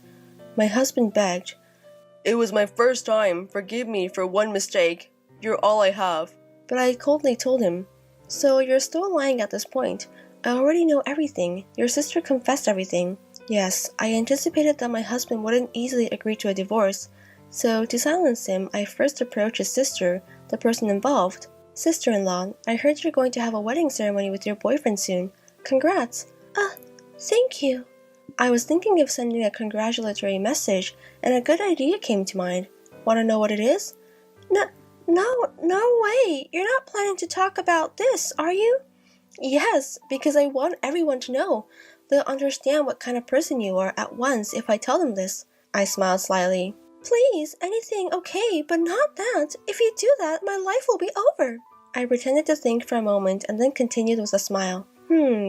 My husband begged, It was my first time. Forgive me for one mistake. You're all I have. But I coldly told him, So you're still lying at this point. I already know everything. Your sister confessed everything. Yes, I anticipated that my husband wouldn't easily agree to a divorce, so to silence him, I first approached his sister, the person involved. Sister-in-law, I heard you're going to have a wedding ceremony with your boyfriend soon. Congrats. Thank you. I was thinking of sending a congratulatory message, and a good idea came to mind. Want to know what it is? No way. You're not planning to talk about this, are you? Yes, because I want everyone to know. They'll understand what kind of person you are at once if I tell them this. I smiled slyly. Please, anything, okay, but not that. If you do that, my life will be over. I pretended to think for a moment and then continued with a smile.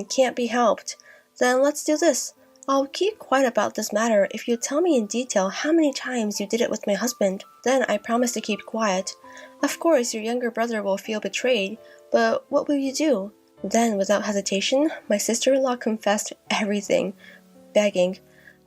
Can't be helped. Then let's do this. I'll keep quiet about this matter if you tell me in detail how many times you did it with my husband. Then I promise to keep quiet. Of course, your younger brother will feel betrayed, but what will you do? Then, without hesitation, my sister-in-law confessed everything, begging,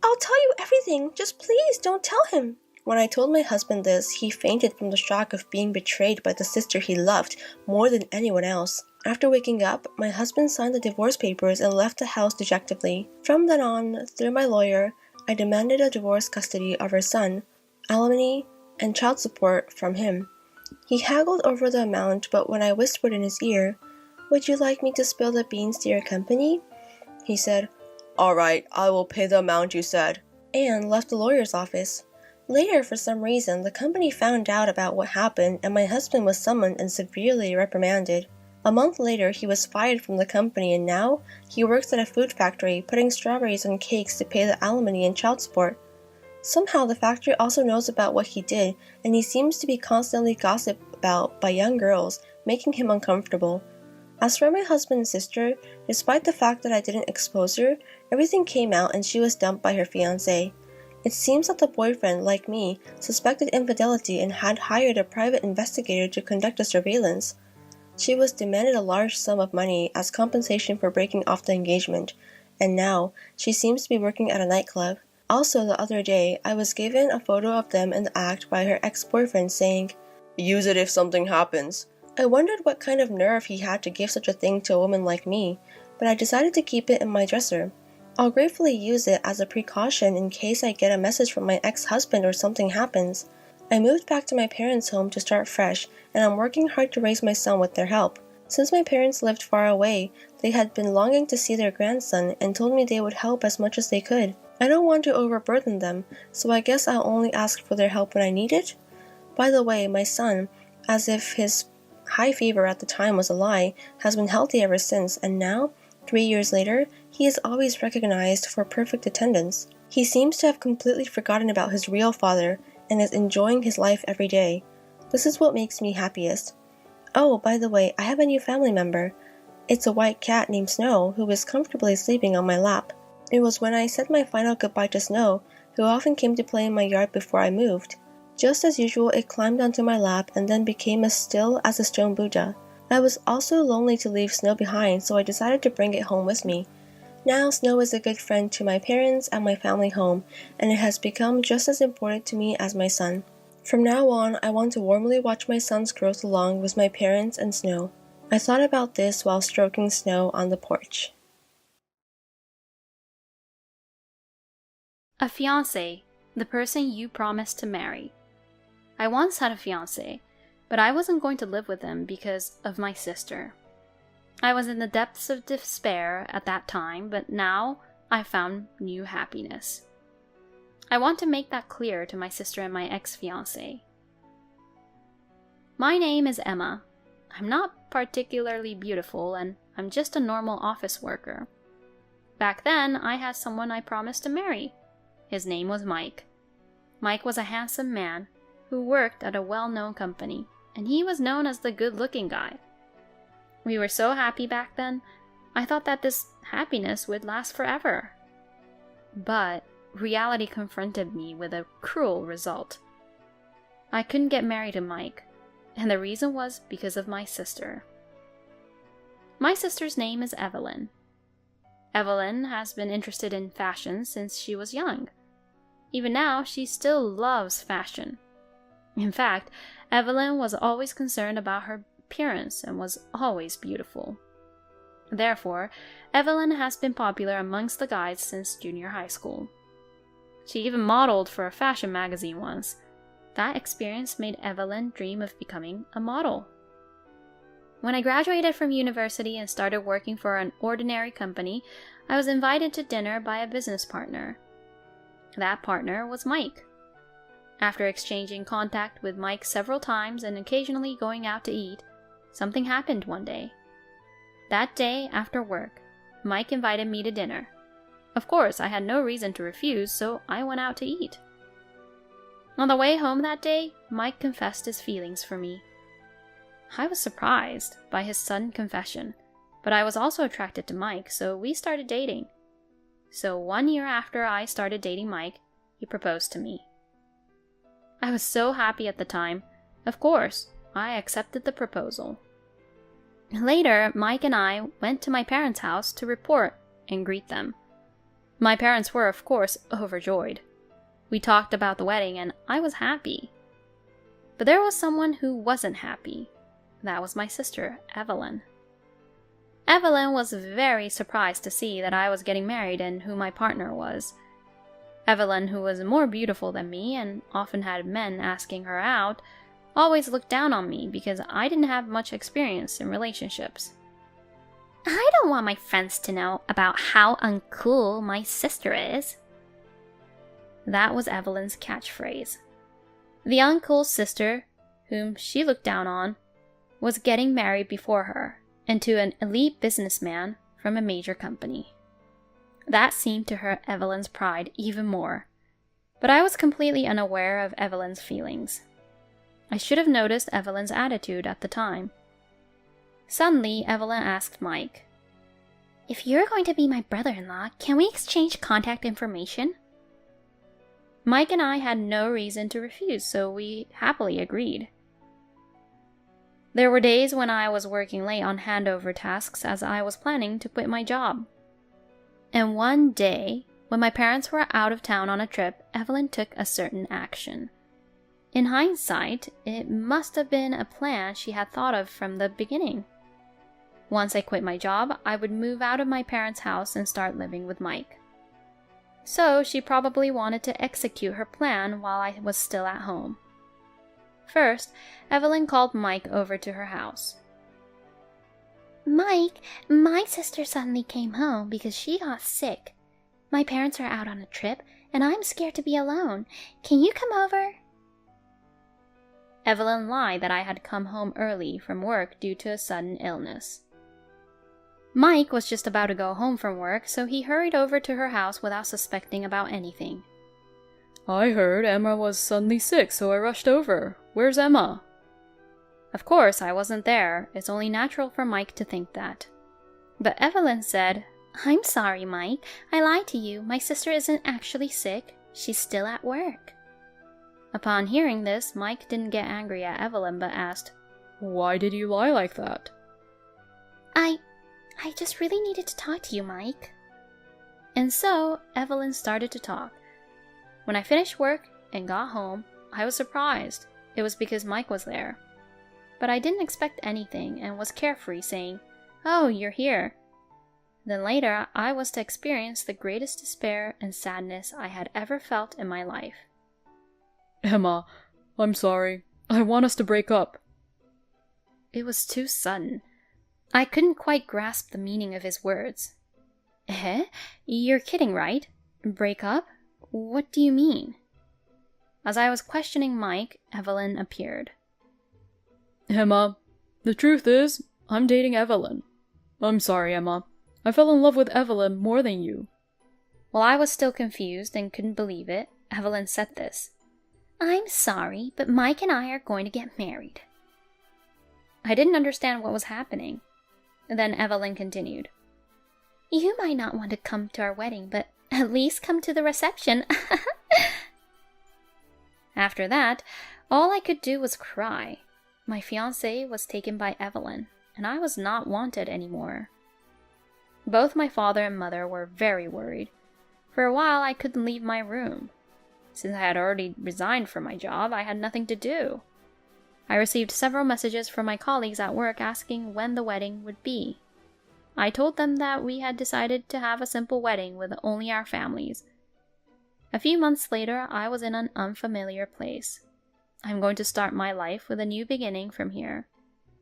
I'll tell you everything, just please don't tell him. When I told my husband this, he fainted from the shock of being betrayed by the sister he loved more than anyone else. After waking up, my husband signed the divorce papers and left the house dejectedly. From then on, through my lawyer, I demanded a divorce custody of our son, alimony, and child support from him. He haggled over the amount, but when I whispered in his ear, Would you like me to spill the beans to your company? He said, All right, I will pay the amount you said, and left the lawyer's office. Later, for some reason, the company found out about what happened and my husband was summoned and severely reprimanded. A month later, he was fired from the company and now he works at a food factory, putting strawberries on cakes to pay the alimony and child support. Somehow, the factory also knows about what he did, and he seems to be constantly gossiped about by young girls, making him uncomfortable. As for my husband's sister, despite the fact that I didn't expose her, everything came out and she was dumped by her fiancé. It seems that the boyfriend, like me, suspected infidelity and had hired a private investigator to conduct a surveillance. She was demanded a large sum of money as compensation for breaking off the engagement, and now she seems to be working at a nightclub. Also, the other day, I was given a photo of them in the act by her ex-boyfriend saying, Use it if something happens. I wondered what kind of nerve he had to give such a thing to a woman like me, but I decided to keep it in my dresser. I'll gratefully use it as a precaution in case I get a message from my ex-husband or something happens. I moved back to my parents' home to start fresh, and I'm working hard to raise my son with their help. Since my parents lived far away, they had been longing to see their grandson and told me they would help as much as they could. I don't want to overburden them, so I guess I'll only ask for their help when I need it. By the way, my son, as if his high fever at the time was a lie, has been healthy ever since, and now, 3 years later, he is always recognized for perfect attendance. He seems to have completely forgotten about his real father and is enjoying his life every day. This is what makes me happiest. Oh, by the way, I have a new family member. It's a white cat named Snow who is comfortably sleeping on my lap. It was when I said my final goodbye to Snow, who often came to play in my yard before I moved. Just as usual, it climbed onto my lap and then became as still as a stone Buddha. I was also lonely to leave Snow behind, so I decided to bring it home with me. Now Snow is a good friend to my parents and my family home, and it has become just as important to me as my son. From now on, I want to warmly watch my son's growth along with my parents and Snow. I thought about this while stroking Snow on the porch. A fiancé, the person you promised to marry. I once had a fiancé, but I wasn't going to live with him because of my sister. I was in the depths of despair at that time, but now I found new happiness. I want to make that clear to my sister and my ex-fiancé. My name is Emma. I'm not particularly beautiful, and I'm just a normal office worker. Back then, I had someone I promised to marry. His name was Mike. Mike was a handsome man who worked at a well-known company, and he was known as the good-looking guy. We were so happy back then, I thought that this happiness would last forever. But reality confronted me with a cruel result. I couldn't get married to Mike, and the reason was because of my sister. My sister's name is Evelyn. Evelyn has been interested in fashion since she was young. Even now, she still loves fashion. In fact, Evelyn was always concerned about her appearance and was always beautiful. Therefore, Evelyn has been popular amongst the guys since junior high school. She even modeled for a fashion magazine once. That experience made Evelyn dream of becoming a model. When I graduated from university and started working for an ordinary company, I was invited to dinner by a business partner. That partner was Mike. After exchanging contact with Mike several times and occasionally going out to eat, something happened one day. That day, after work, Mike invited me to dinner. Of course, I had no reason to refuse, so I went out to eat. On the way home that day, Mike confessed his feelings for me. I was surprised by his sudden confession, but I was also attracted to Mike, so we started dating. So 1 year after I started dating Mike, he proposed to me. I was so happy at the time. Of course, I accepted the proposal. Later, Mike and I went to my parents' house to report and greet them. My parents were, of course, overjoyed. We talked about the wedding and I was happy. But there was someone who wasn't happy. That was my sister, Evelyn. Evelyn was very surprised to see that I was getting married and who my partner was. Evelyn, who was more beautiful than me and often had men asking her out, always looked down on me because I didn't have much experience in relationships. I don't want my friends to know about how uncool my sister is. That was Evelyn's catchphrase. The uncool sister, whom she looked down on, was getting married before her, and to an elite businessman from a major company. That seemed to hurt Evelyn's pride even more, but I was completely unaware of Evelyn's feelings. I should have noticed Evelyn's attitude at the time. Suddenly, Evelyn asked Mike, "If you're going to be my brother-in-law, can we exchange contact information?" Mike and I had no reason to refuse, so we happily agreed. There were days when I was working late on handover tasks as I was planning to quit my job. And one day, when my parents were out of town on a trip, Evelyn took a certain action. In hindsight, it must have been a plan she had thought of from the beginning. Once I quit my job, I would move out of my parents' house and start living with Mike. So she probably wanted to execute her plan while I was still at home. First, Evelyn called Mike over to her house. "Mike, my sister suddenly came home because she got sick. My parents are out on a trip, and I'm scared to be alone. Can you come over?" Evelyn lied that I had come home early from work due to a sudden illness. Mike was just about to go home from work, so he hurried over to her house without suspecting about anything. I heard Emma was suddenly sick, so I rushed over. Where's Emma? Of course, I wasn't there. It's only natural for Mike to think that. But Evelyn said, "I'm sorry, Mike. I lied to you. My sister isn't actually sick. She's still at work." Upon hearing this, Mike didn't get angry at Evelyn but asked, Why did you lie like that? I just really needed to talk to you, Mike. And so, Evelyn started to talk. When I finished work and got home, I was surprised. It was because Mike was there. But I didn't expect anything and was carefree, saying, "Oh, you're here." Then later, I was to experience the greatest despair and sadness I had ever felt in my life. Emma, I'm sorry. I want us to break up. It was too sudden. I couldn't quite grasp the meaning of his words. Eh? You're kidding, right? Break up? What do you mean? As I was questioning Mike, Evelyn appeared. Emma, the truth is, I'm dating Evelyn. I'm sorry, Emma. I fell in love with Evelyn more than you. While I was still confused and couldn't believe it, Evelyn said this. "I'm sorry, but Mike and I are going to get married." I didn't understand what was happening. Then Evelyn continued. "You might not want to come to our wedding, but at least come to the reception." After that, all I could do was cry. My fiancé was taken by Evelyn, and I was not wanted anymore. Both my father and mother were very worried. For a while, I couldn't leave my room. Since I had already resigned from my job, I had nothing to do. I received several messages from my colleagues at work asking when the wedding would be. I told them that we had decided to have a simple wedding with only our families. A few months later, I was in an unfamiliar place. I'm going to start my life with a new beginning from here.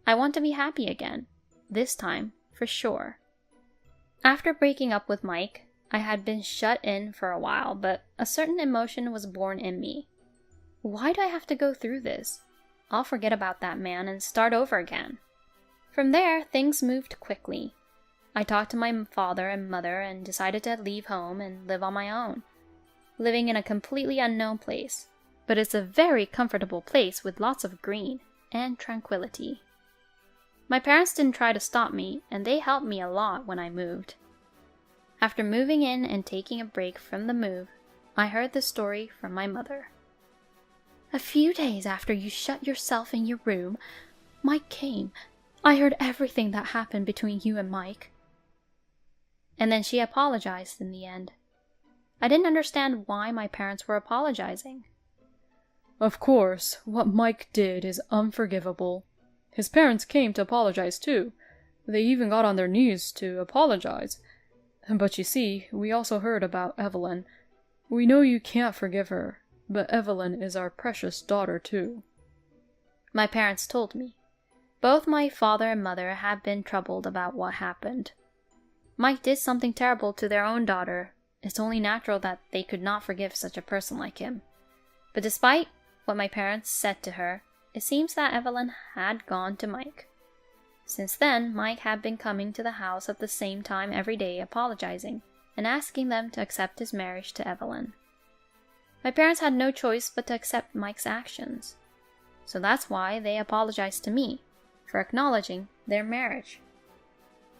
I want to be happy again. This time, for sure. After breaking up with Mike, I had been shut in for a while, but a certain emotion was born in me. Why do I have to go through this? I'll forget about that man and start over again. From there, things moved quickly. I talked to my father and mother and decided to leave home and live on my own, living in a completely unknown place. but it's a very comfortable place with lots of green and tranquility. My parents didn't try to stop me, and they helped me a lot when I moved. After moving in and taking a break from the move, I heard the story from my mother. A few days after you shut yourself in your room, Mike came. I heard everything that happened between you and Mike. And then she apologized in the end. I didn't understand why my parents were apologizing. Of course, what Mike did is unforgivable. His parents came to apologize too. They even got on their knees to apologize. But you see, we also heard about Evelyn. We know you can't forgive her, but Evelyn is our precious daughter too. My parents told me. Both my father and mother had been troubled about what happened. Mike did something terrible to their own daughter. It's only natural that they could not forgive such a person like him. But despite what my parents said to her, it seems that Evelyn had gone to Mike. Since then, Mike had been coming to the house at the same time every day apologizing and asking them to accept his marriage to Evelyn. My parents had no choice but to accept Mike's actions. So that's why they apologized to me for acknowledging their marriage.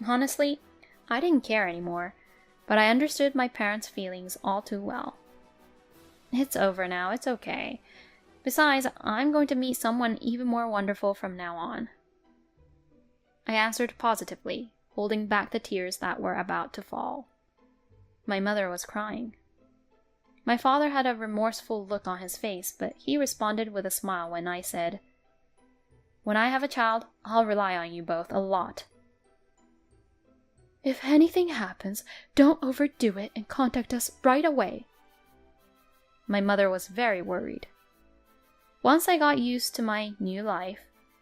Honestly, I didn't care anymore, but I understood my parents' feelings all too well. It's over now, it's okay. Besides, I'm going to meet someone even more wonderful from now on. I answered positively, holding back the tears that were about to fall. My mother was crying. My father had a remorseful look on his face, but he responded with a smile when I said, "When I have a child, I'll rely on you both a lot. If anything happens, don't overdo it and contact us right away." My mother was very worried. Once I got used to my new life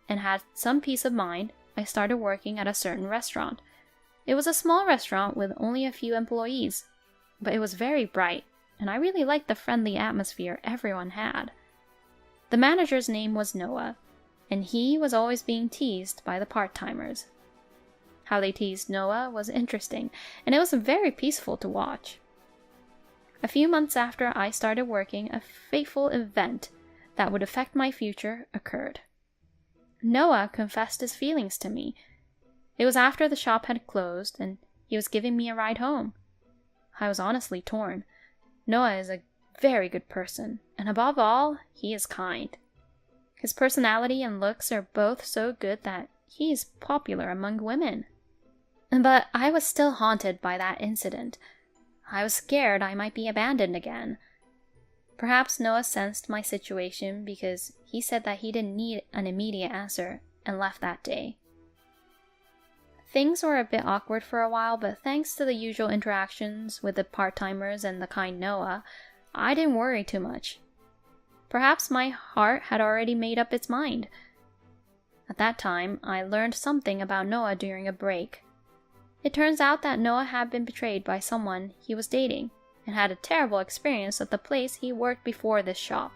and had some peace of mind, I started working at a certain restaurant. It was a small restaurant with only a few employees, but it was very bright, and I really liked the friendly atmosphere everyone had. The manager's name was Noah, and he was always being teased by the part-timers. How they teased Noah was interesting, and it was very peaceful to watch. A few months after I started working, a fateful event that would affect my future occurred. Noah confessed his feelings to me. It was after the shop had closed, and he was giving me a ride home. I was honestly torn. Noah is a very good person, and above all, he is kind. His personality and looks are both so good that he is popular among women. But I was still haunted by that incident. I was scared I might be abandoned again. Perhaps Noah sensed my situation because he said that he didn't need an immediate answer and left that day. Things were a bit awkward for a while, but thanks to the usual interactions with the part-timers and the kind Noah, I didn't worry too much. Perhaps my heart had already made up its mind. At that time, I learned something about Noah during a break. It turns out that Noah had been betrayed by someone he was dating and had a terrible experience at the place he worked before this shop.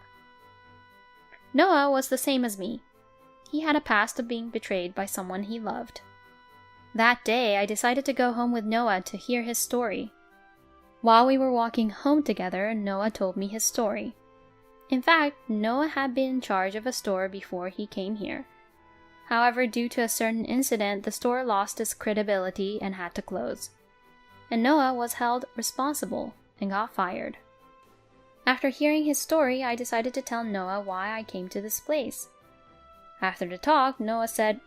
Noah was the same as me. He had a past of being betrayed by someone he loved. That day, I decided to go home with Noah to hear his story. While we were walking home together, Noah told me his story. In fact, Noah had been in charge of a store before he came here. However, due to a certain incident, the store lost its credibility and had to close. And Noah was held responsible and got fired. After hearing his story, I decided to tell Noah why I came to this place. After the talk, Noah said,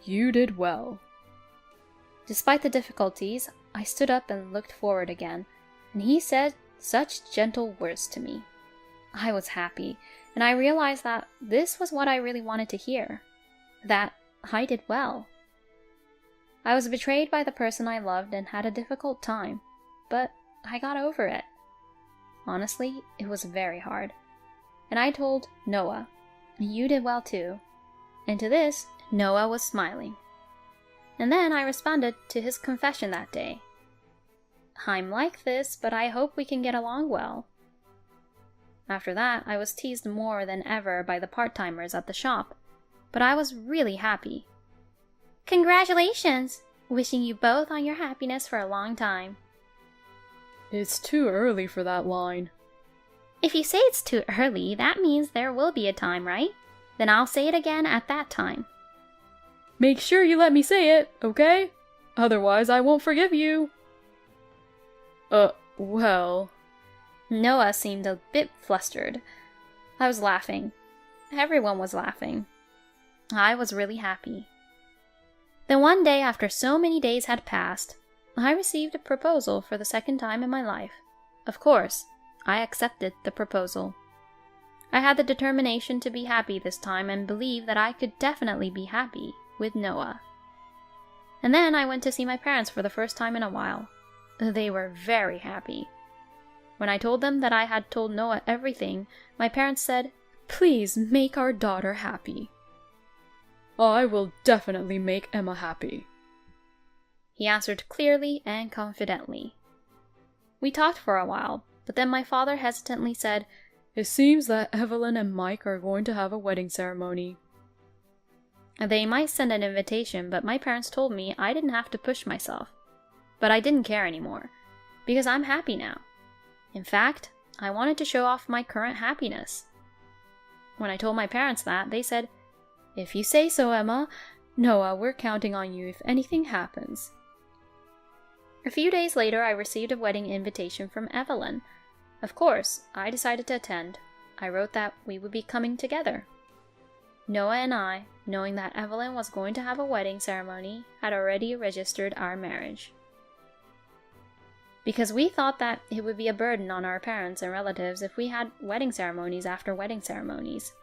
"You did well." Despite the difficulties, I stood up and looked forward again, and he said such gentle words to me. I was happy, and I realized that this was what I really wanted to hear. That I did well. I was betrayed by the person I loved and had a difficult time, but I got over it. Honestly, it was very hard. And I told Noah, "You did well too." And to this, Noah was smiling. And then I responded to his confession that day. "I'm like this, but I hope we can get along well." After that, I was teased more than ever by the part-timers at the shop, but I was really happy. "Congratulations! Wishing you both on your happiness for a long time." It's too early for that line. If you say it's too early, that means there will be a time, right? Then I'll say it again at that time. Make sure you let me say it, okay? Otherwise I won't forgive you. Well... Noah seemed a bit flustered. I was laughing. Everyone was laughing. I was really happy. Then one day, after so many days had passed, I received a proposal for the second time in my life. Of course, I accepted the proposal. I had the determination to be happy this time and believed that I could definitely be happy with Noah. And then I went to see my parents for the first time in a while. They were very happy. When I told them that I had told Noah everything, my parents said, "Please make our daughter happy." "I will definitely make Emma happy," he answered clearly and confidently. We talked for a while, but then my father hesitantly said, "It seems that Evelyn and Mike are going to have a wedding ceremony." They might send an invitation, but my parents told me I didn't have to push myself. But I didn't care anymore, because I'm happy now. In fact, I wanted to show off my current happiness. When I told my parents that, they said, "If you say so, Emma. Noah, we're counting on you if anything happens." A few days later, I received a wedding invitation from Evelyn. Of course, I decided to attend. I wrote that we would be coming together. Noah and I, knowing that Evelyn was going to have a wedding ceremony, had already registered our marriage. Because we thought that it would be a burden on our parents and relatives if we had wedding ceremonies after wedding ceremonies.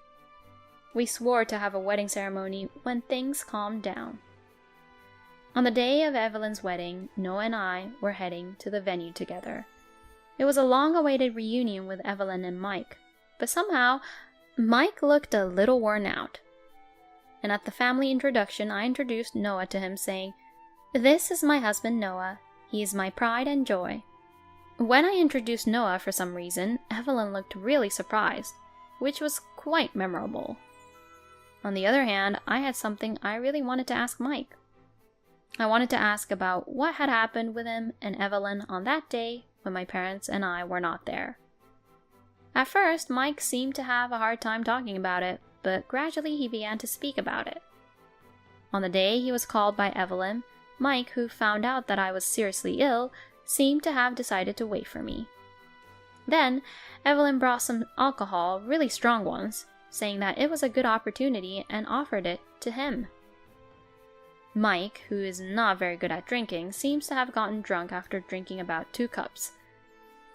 We swore to have a wedding ceremony when things calmed down. On the day of Evelyn's wedding, Noah and I were heading to the venue together. It was a long-awaited reunion with Evelyn and Mike, but somehow, Mike looked a little worn out. And at the family introduction, I introduced Noah to him, saying, "This is my husband Noah. He is my pride and joy." When I introduced Noah for some reason, Evelyn looked really surprised, which was quite memorable. On the other hand, I had something I really wanted to ask Mike. I wanted to ask about what had happened with him and Evelyn on that day when my parents and I were not there. At first, Mike seemed to have a hard time talking about it, but gradually he began to speak about it. On the day he was called by Evelyn, Mike, who found out that I was seriously ill, seemed to have decided to wait for me. Then, Evelyn brought some alcohol, really strong ones, saying that it was a good opportunity and offered it to him. Mike, who is not very good at drinking, seems to have gotten drunk after drinking about 2 cups.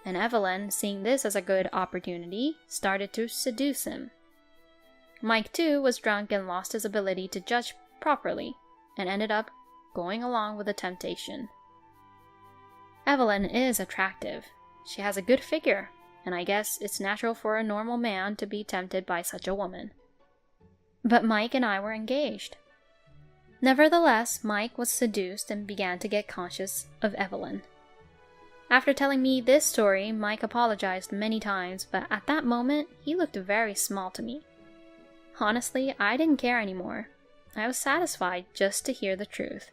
And Evelyn, seeing this as a good opportunity, started to seduce him. Mike, too, was drunk and lost his ability to judge properly, and ended up going along with the temptation. Evelyn is attractive. She has a good figure, and I guess it's natural for a normal man to be tempted by such a woman. But Mike and I were engaged. Nevertheless, Mike was seduced and began to get conscious of Evelyn. After telling me this story, Mike apologized many times, but at that moment, he looked very small to me. Honestly, I didn't care anymore. I was satisfied just to hear the truth.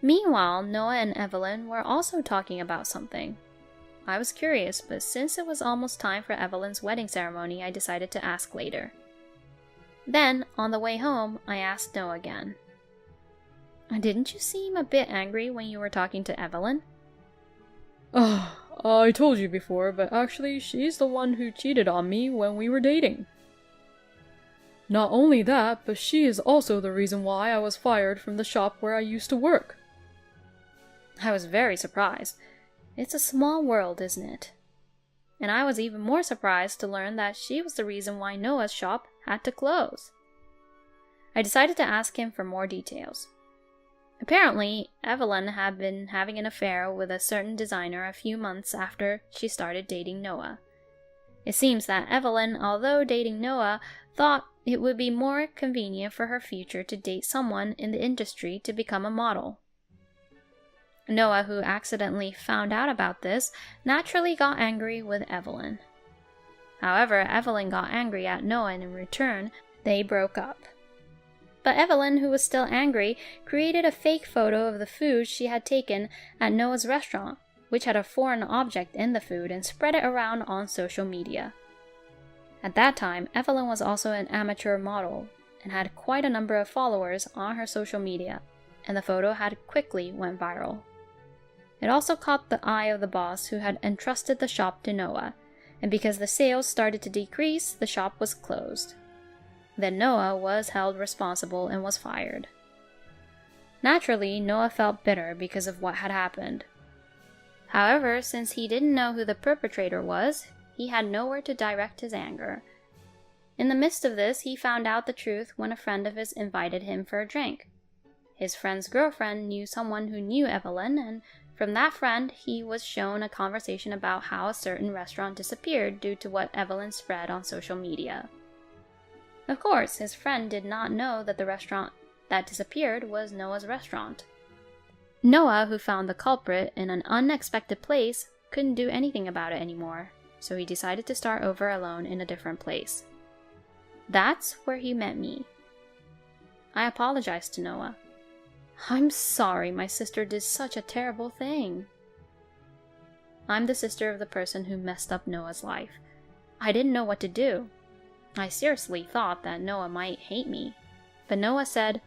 Meanwhile, Noah and Evelyn were also talking about something. I was curious, but since it was almost time for Evelyn's wedding ceremony, I decided to ask later. Then, on the way home, I asked Noah again. "Didn't you seem a bit angry when you were talking to Evelyn?" I told you before, but actually she's the one who cheated on me when we were dating. Not only that, but she is also the reason why I was fired from the shop where I used to work." I was very surprised. It's a small world, isn't it? And I was even more surprised to learn that she was the reason why Noah's shop had to close. I decided to ask him for more details. Apparently, Evelyn had been having an affair with a certain designer a few months after she started dating Noah. It seems that Evelyn, although dating Noah, thought it would be more convenient for her future to date someone in the industry to become a model. Noah, who accidentally found out about this, naturally got angry with Evelyn. However, Evelyn got angry at Noah, and in return, they broke up. But Evelyn, who was still angry, created a fake photo of the food she had taken at Noah's restaurant, which had a foreign object in the food, and spread it around on social media. At that time, Evelyn was also an amateur model and had quite a number of followers on her social media, and the photo had quickly went viral. It also caught the eye of the boss, who had entrusted the shop to Noah, and because the sales started to decrease, the shop was closed. Then Noah was held responsible and was fired. Naturally, Noah felt bitter because of what had happened. However, since he didn't know who the perpetrator was, he had nowhere to direct his anger. In the midst of this, he found out the truth when a friend of his invited him for a drink. His friend's girlfriend knew someone who knew Evelyn, and from that friend, he was shown a conversation about how a certain restaurant disappeared due to what Evelyn spread on social media. Of course, his friend did not know that the restaurant that disappeared was Noah's restaurant. Noah, who found the culprit in an unexpected place, couldn't do anything about it anymore, so he decided to start over alone in a different place. That's where he met me. I apologized to Noah. "I'm sorry my sister did such a terrible thing." I'm the sister of the person who messed up Noah's life. I didn't know what to do. I seriously thought that Noah might hate me, but Noah said,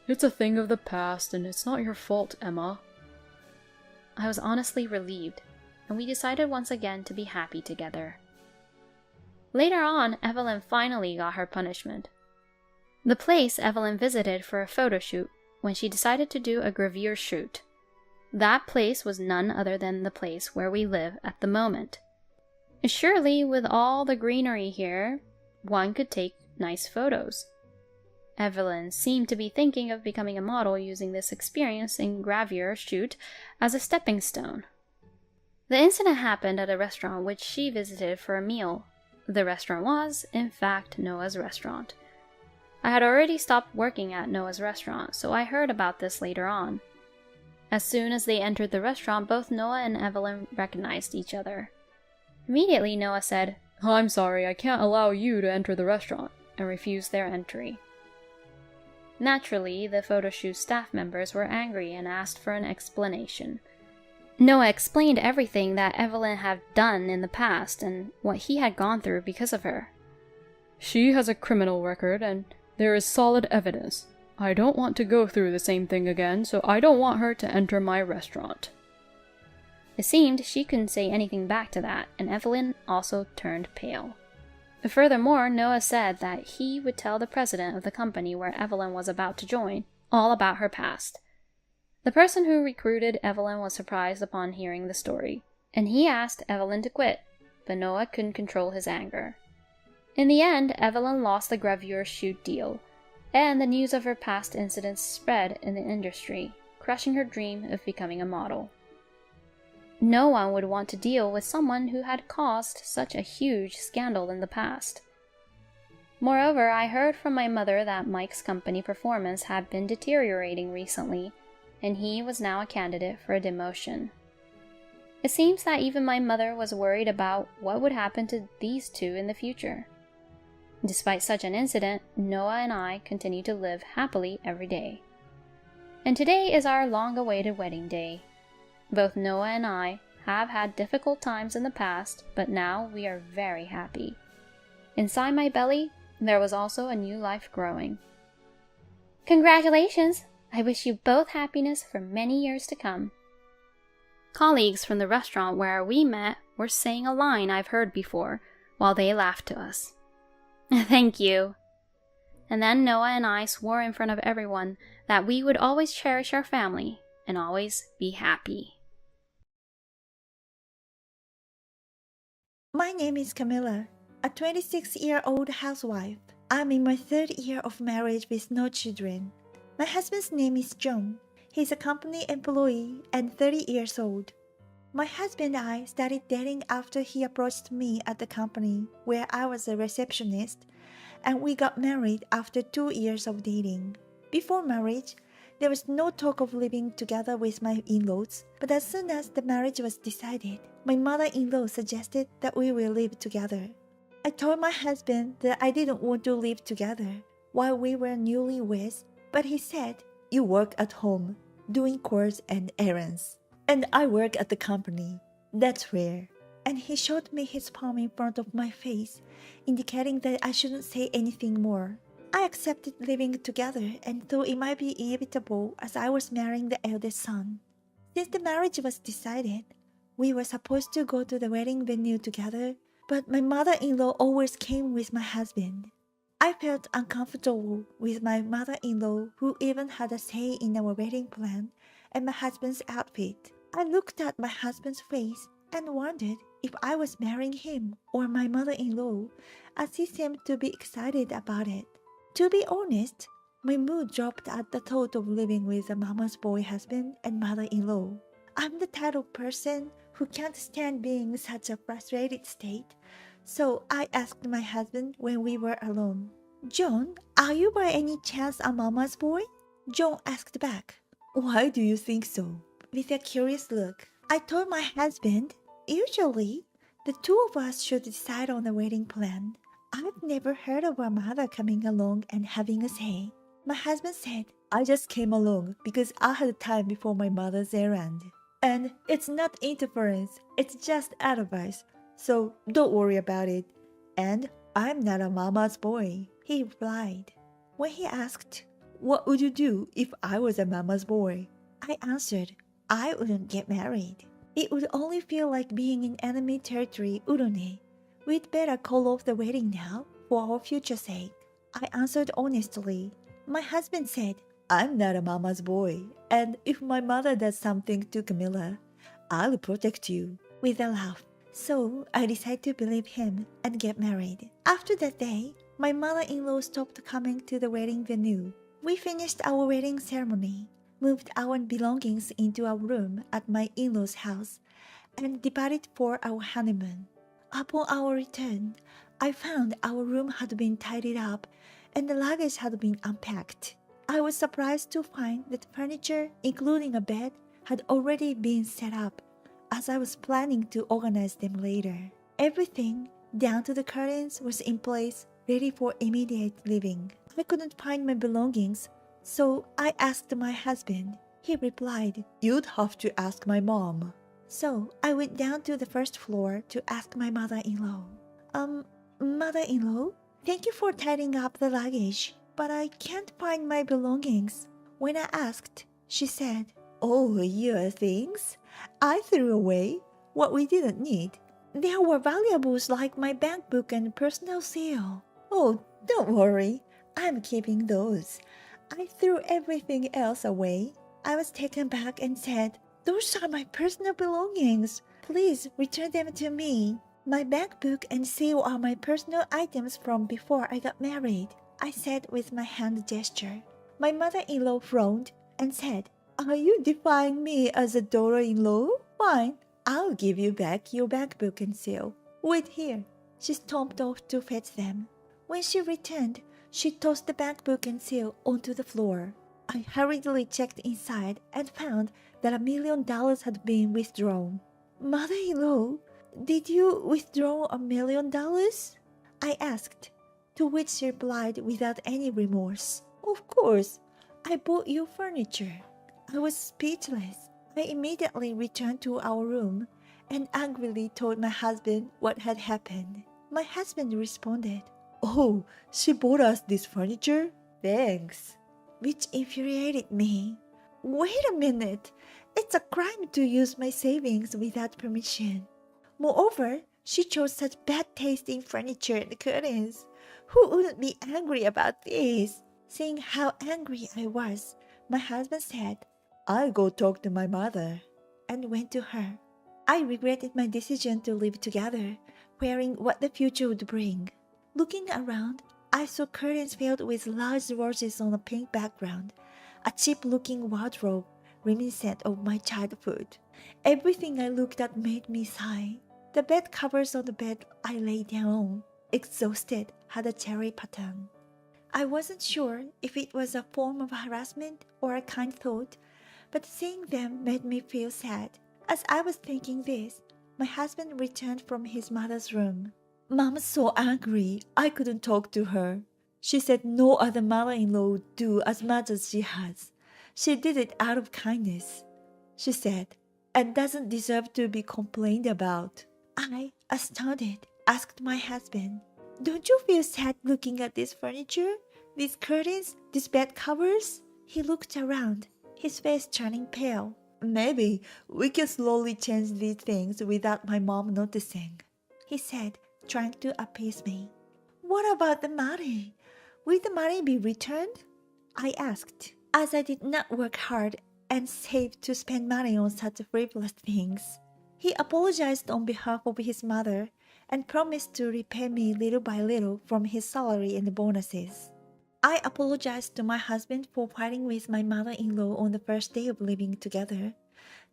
"It's a thing of the past, and it's not your fault, Emma." I was honestly relieved, and we decided once again to be happy together. Later on, Evelyn finally got her punishment. The place Evelyn visited for a photo shoot when she decided to do a gravure shoot. That place was none other than the place where we live at the moment. Surely, with all the greenery here, one could take nice photos. Evelyn seemed to be thinking of becoming a model using this experience in gravure shoot as a stepping stone. The incident happened at a restaurant which she visited for a meal. The restaurant was, in fact, Noah's restaurant. I had already stopped working at Noah's restaurant, so I heard about this later on. As soon as they entered the restaurant, both Noah and Evelyn recognized each other. Immediately, Noah said, "I'm sorry, I can't allow you to enter the restaurant," and refused their entry. Naturally, the photo shoot staff members were angry and asked for an explanation. Noah explained everything that Evelyn had done in the past and what he had gone through because of her. "She has a criminal record, and there is solid evidence. I don't want to go through the same thing again, so I don't want her to enter my restaurant." It seemed she couldn't say anything back to that, and Evelyn also turned pale. Furthermore, Noah said that he would tell the president of the company where Evelyn was about to join all about her past. The person who recruited Evelyn was surprised upon hearing the story, and he asked Evelyn to quit, but Noah couldn't control his anger. In the end, Evelyn lost the gravure shoot deal, and the news of her past incidents spread in the industry, crushing her dream of becoming a model. No one would want to deal with someone who had caused such a huge scandal in the past. Moreover, I heard from my mother that Mike's company performance had been deteriorating recently, and he was now a candidate for a demotion. It seems that even my mother was worried about what would happen to these two in the future. Despite such an incident, Noah and I continue to live happily every day. And today is our long-awaited wedding day. Both Noah and I have had difficult times in the past, but now we are very happy. Inside my belly, there was also a new life growing. Congratulations! I wish you both happiness for many years to come. Colleagues from the restaurant where we met were saying a line I've heard before, while they laughed to us. Thank you. And then Noah and I swore in front of everyone that we would always cherish our family and always be happy. My name is Camilla, a 26-year-old housewife. I'm in my 3rd year of marriage with no children. My husband's name is John. He's a company employee and 30 years old. My husband and I started dating after he approached me at the company where I was a receptionist, and we got married after 2 years of dating. Before marriage, there was no talk of living together with my in-laws, but as soon as the marriage was decided, my mother-in-law suggested that we will live together. I told my husband that I didn't want to live together while we were newlyweds, but he said, "You work at home, doing chores and errands." And I work at the company. That's rare. And he showed me his palm in front of my face, indicating that I shouldn't say anything more. I accepted living together and thought it might be inevitable as I was marrying the eldest son. Since the marriage was decided, we were supposed to go to the wedding venue together, but my mother-in-law always came with my husband. I felt uncomfortable with my mother-in-law, who even had a say in our wedding plan and my husband's outfit. I looked at my husband's face and wondered if I was marrying him or my mother-in-law, as he seemed to be excited about it. To be honest, my mood dropped at the thought of living with a mama's boy husband and mother-in-law. I'm the type of person who can't stand being in such a frustrated state, so I asked my husband when we were alone, "John, are you by any chance a mama's boy?" John asked back, "Why do you think so?" with a curious look. I told my husband, "Usually, the two of us should decide on the wedding plan. I've never heard of a mother coming along and having a say." My husband said, "I just came along because I had time before my mother's errand. And it's not interference, it's just advice. So don't worry about it. And I'm not a mama's boy," he replied. When he asked, "What would you do if I was a mama's boy?" I answered, "I wouldn't get married. It would only feel like being in enemy territory, wouldn't it? We'd better call off the wedding now for our future's sake." I answered honestly. My husband said, "I'm not a mama's boy, and if my mother does something to Camilla, I'll protect you," with a laugh. So I decided to believe him and get married. After that day, my mother-in-law stopped coming to the wedding venue. We finished our wedding ceremony, moved our belongings into our room at my in-laws' house, and departed for our honeymoon. Upon our return, I found our room had been tidied up and the luggage had been unpacked. I was surprised to find that furniture, including a bed, had already been set up, as I was planning to organize them later. Everything, down to the curtains, was in place, ready for immediate living. I couldn't find my belongings, so I asked my husband. He replied, "You'd have to ask my mom." So I went down to the first floor to ask my mother-in-law. Mother-in-law, thank you for tidying up the luggage, but I can't find my belongings." When I asked, she said, "Oh, your things? I threw away what we didn't need. There were valuables like my bank book and personal seal." "Oh, don't worry. I'm keeping those. I threw everything else away." I was taken back and said, "Those are my personal belongings. Please return them to me. My bank book and seal are my personal items from before I got married," I said with my hand gesture. My mother-in-law frowned and said, "Are you defying me as a daughter-in-law? Fine, I'll give you back your bank book and seal. Wait here." She stomped off to fetch them. When she returned, she tossed the bank book and seal onto the floor. I hurriedly checked inside and found that $1 million had been withdrawn. "Mother-in-law, did you withdraw $1 million?" I asked, to which she replied without any remorse, "Of course, I bought you furniture." I was speechless. I immediately returned to our room and angrily told my husband what had happened. My husband responded, "Oh, she bought us this furniture? Thanks," which infuriated me. Wait a minute, it's a crime to use my savings without permission. Moreover, she chose such bad tasting furniture and curtains. Who wouldn't be angry about this? Seeing how angry I was, my husband said, "I'll go talk to my mother," and went to her. I regretted my decision to live together, fearing what the future would bring. Looking around, I saw curtains filled with large roses on a pink background, a cheap-looking wardrobe reminiscent of my childhood. Everything I looked at made me sigh. The bed covers on the bed I lay down on, exhausted, had a cherry pattern. I wasn't sure if it was a form of harassment or a kind thought, but seeing them made me feel sad. As I was thinking this, my husband returned from his mother's room. "Mom's so angry, I couldn't talk to her. She said no other mother-in-law would do as much as she has. She did it out of kindness," she said. and doesn't deserve to be complained about. I, astounded, asked my husband, "Don't you feel sad looking at this furniture, these curtains, these bed covers?" He looked around, his face turning pale. "Maybe we can slowly change these things without my mom noticing," he said, trying to appease me. "What about the money? Will the money be returned?" I asked, as I did not work hard and save to spend money on such frivolous things. He apologized on behalf of his mother and promised to repay me little by little from his salary and bonuses. I apologized to my husband for fighting with my mother-in-law on the first day of living together,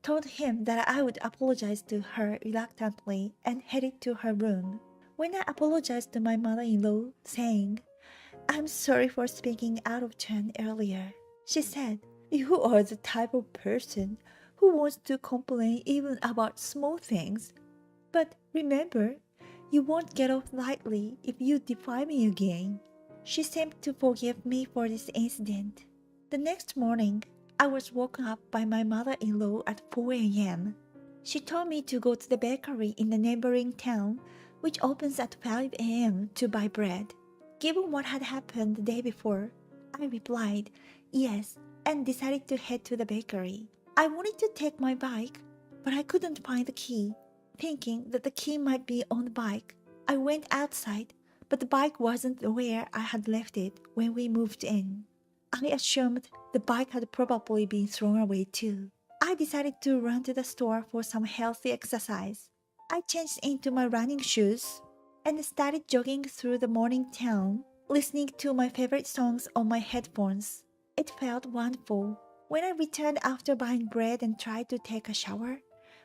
told him that I would apologize to her reluctantly, and headed to her room. When I apologized to my mother-in-law, saying, "I'm sorry for speaking out of turn earlier," she said, "You are the type of person who wants to complain even about small things. But remember, you won't get off lightly if you defy me again." She seemed to forgive me for this incident. The next morning, I was woken up by my mother-in-law at 4 a.m. She told me to go to the bakery in the neighboring town, which opens at 5 a.m., to buy bread. Given what had happened the day before, I replied yes and decided to head to the bakery. I wanted to take my bike, but I couldn't find the key. Thinking that the key might be on the bike, I went outside, but the bike wasn't where I had left it when we moved in. I assumed the bike had probably been thrown away too. I decided to run to the store for some healthy exercise. I changed into my running shoes and started jogging through the morning town, listening to my favorite songs on my headphones. It felt wonderful. When I returned after buying bread and tried to take a shower,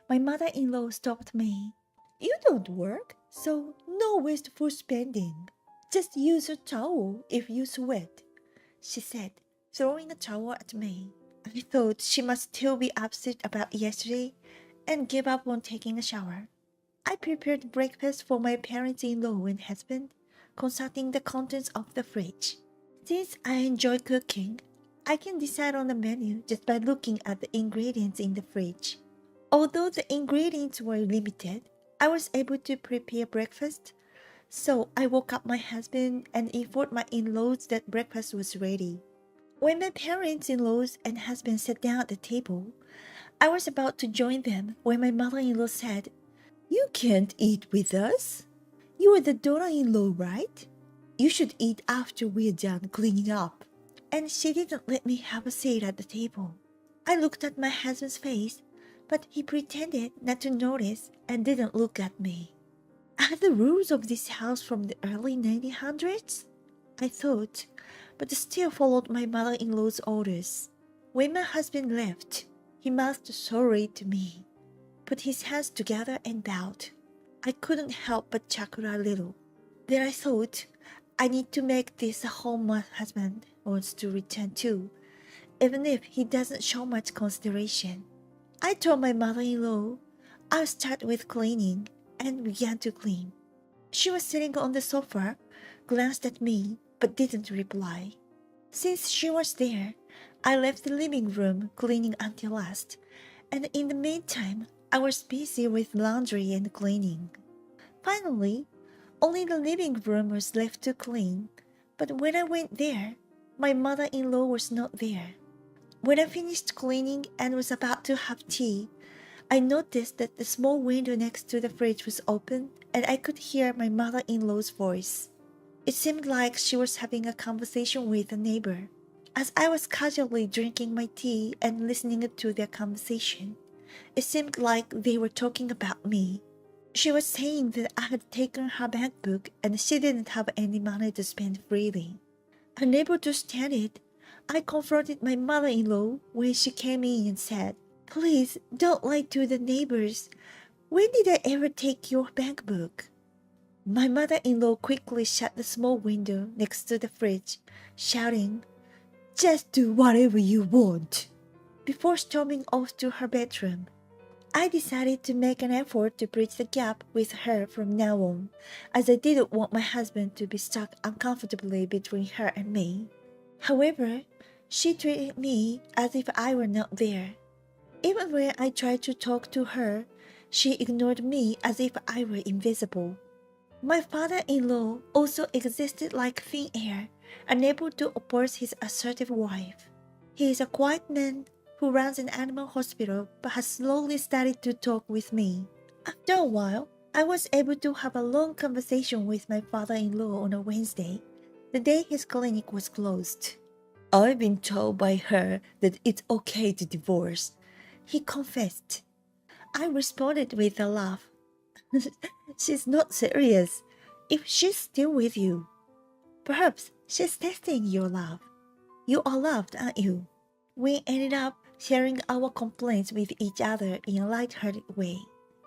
my mother-in-law stopped me. "You don't work, so no wasteful spending. Just use a towel if you sweat," she said, throwing a towel at me. I thought she must still be upset about yesterday and gave up on taking a shower. I prepared breakfast for my parents-in-law and husband, consulting the contents of the fridge. Since I enjoy cooking, I can decide on the menu just by looking at the ingredients in the fridge. Although the ingredients were limited, I was able to prepare breakfast, so I woke up my husband and informed my in-laws that breakfast was ready. When my parents-in-laws and husband sat down at the table, I was about to join them when my mother-in-law said, "You can't eat with us. You are the daughter-in-law, right? You should eat after we're done cleaning up." And she didn't let me have a seat at the table. I looked at my husband's face, but he pretended not to notice and didn't look at me. Are the rules of this house from the early 1900s? I thought, but still followed my mother-in-law's orders. When my husband left, he mouthed sorry to me, put his hands together and bowed. I couldn't help but chuckle a little. Then I thought, I need to make this a home my husband wants to return to, even if he doesn't show much consideration. I told my mother-in-law I'll start with cleaning and began to clean. She was sitting on the sofa, glanced at me, but didn't reply. Since she was there, I left the living room cleaning until last, and in the meantime, I was busy with laundry and cleaning. Finally, only the living room was left to clean, but when I went there, my mother-in-law was not there. When I finished cleaning and was about to have tea, I noticed that the small window next to the fridge was open and I could hear my mother-in-law's voice. It seemed like she was having a conversation with a neighbor. As I was casually drinking my tea and listening to their conversation, it seemed like they were talking about me. She was saying that I had taken her bank book and she didn't have any money to spend freely. Unable to stand it, I confronted my mother-in-law when she came in and said, "Please don't lie to the neighbors. When did I ever take your bank book?" My mother-in-law quickly shut the small window next to the fridge, shouting, "Just do whatever you want," before storming off to her bedroom. I decided to make an effort to bridge the gap with her from now on, as I didn't want my husband to be stuck uncomfortably between her and me. However, she treated me as if I were not there. Even when I tried to talk to her, she ignored me as if I were invisible. My father-in-law also existed like thin air, unable to oppose his assertive wife. He is a quiet man who runs an animal hospital but has slowly started to talk with me. After a while, I was able to have a long conversation with my father-in-law on a Wednesday, the day his clinic was closed. I've been told by her that it's okay to divorce, he confessed. I responded with a laugh. She's not serious. If she's still with you, perhaps she's testing your love. You are loved, aren't you? We ended up sharing our complaints with each other in a light-hearted way.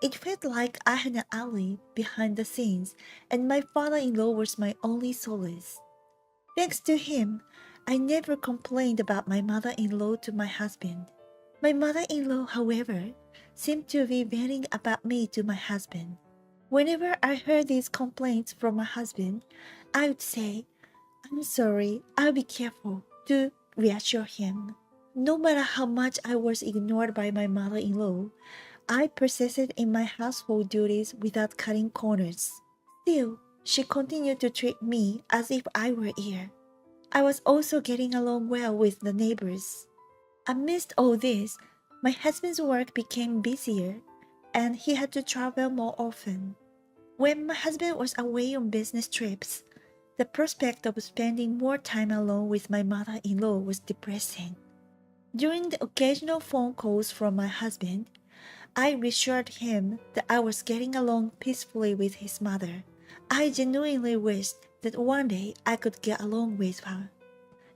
It felt like I had an ally behind the scenes, and my father-in-law was my only solace. Thanks to him, I never complained about my mother-in-law to my husband. My mother-in-law, however, seemed to be venting about me to my husband. Whenever I heard these complaints from my husband, I would say, "I'm sorry, I'll be careful," to reassure him. No matter how much I was ignored by my mother-in-law, I persisted in my household duties without cutting corners. Still, she continued to treat me as if I were here. I was also getting along well with the neighbors. Amidst all this, my husband's work became busier, and he had to travel more often. When my husband was away on business trips, the prospect of spending more time alone with my mother-in-law was depressing. During the occasional phone calls from my husband, I reassured him that I was getting along peacefully with his mother. I genuinely wished that one day I could get along with her.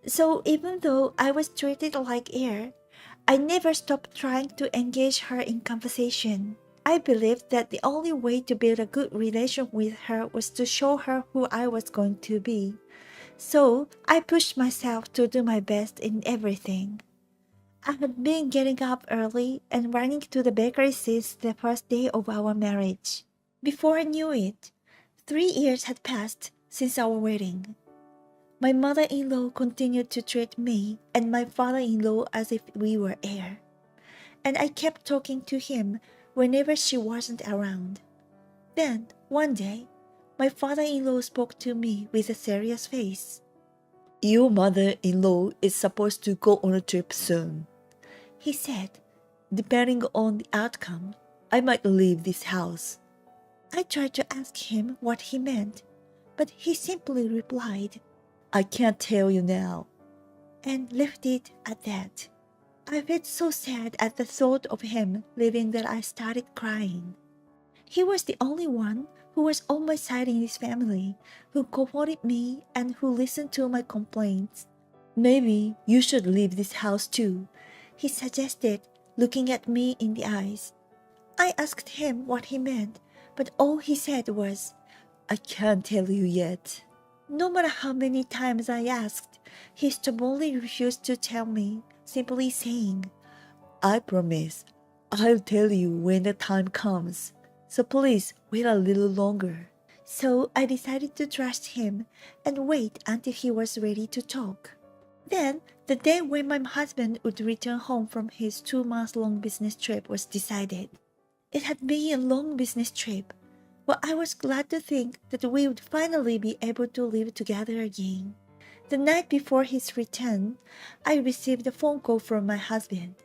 So even though I was treated like air, I never stopped trying to engage her in conversation. I believed that the only way to build a good relation with her was to show her who I was going to be. So I pushed myself to do my best in everything. I had been getting up early and running to the bakery since the first day of our marriage. Before I knew it, 3 years had passed since our wedding. My mother-in-law continued to treat me and my father-in-law as if we were air, and I kept talking to him whenever she wasn't around. Then, one day, my father-in-law spoke to me with a serious face. "Your mother-in-law is supposed to go on a trip soon," he said. "Depending on the outcome, I might leave this house." I tried to ask him what he meant, but he simply replied, "I can't tell you now," and left it at that. I felt so sad at the thought of him leaving that I started crying. He was the only one who was on my side in this family, who comforted me and who listened to my complaints. "Maybe you should leave this house too," he suggested, looking at me in the eyes. I asked him what he meant, but all he said was, "I can't tell you yet." No matter how many times I asked, he stubbornly refused to tell me, simply saying, "I promise, I'll tell you when the time comes, so please wait a little longer." So I decided to trust him and wait until he was ready to talk. Then, the day when my husband would return home from his 2-month-long business trip was decided. It had been a long business trip, but I was glad to think that we would finally be able to live together again. The night before his return, I received a phone call from my husband.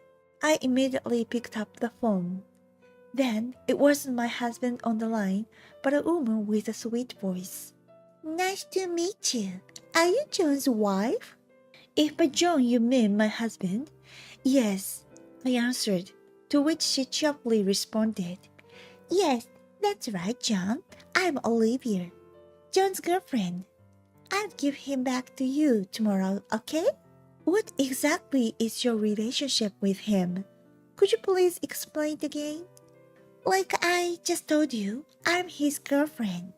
I immediately picked up the phone. Then, it wasn't my husband on the line, but a woman with a sweet voice. "Nice to meet you. Are you John's wife?" "If by John you mean my husband, yes," I answered, to which she cheerfully responded, "Yes, that's right, John. I'm Olivia, John's girlfriend. I'll give him back to you tomorrow, okay?" "What exactly is your relationship with him? Could you please explain it again?" "Like I just told you, I'm his girlfriend."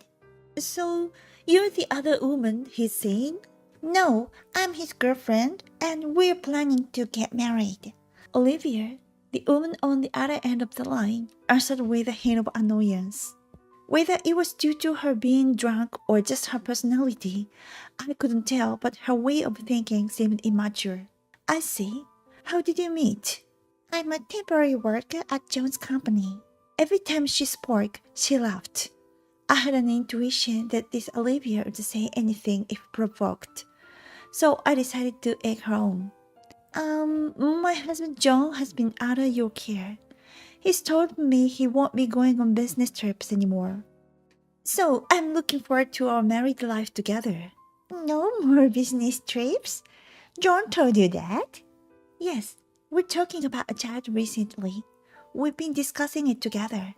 "So, you're the other woman he's seeing?" "No, I'm his girlfriend, and we're planning to get married." Olivia, the woman on the other end of the line, answered with a hint of annoyance. Whether it was due to her being drunk or just her personality, I couldn't tell, but her way of thinking seemed immature. "I see. How did you meet?" I'm a temporary worker at John's company. Every time she spoke, she laughed. I had an intuition that this Olivia would say anything if provoked, so I decided to egg her on. My husband John has been out of your care. He's told me he won't be going on business trips anymore. So I'm looking forward to our married life together. No more business trips? John told you that? Yes, we're talking about a child recently. We've been discussing it together.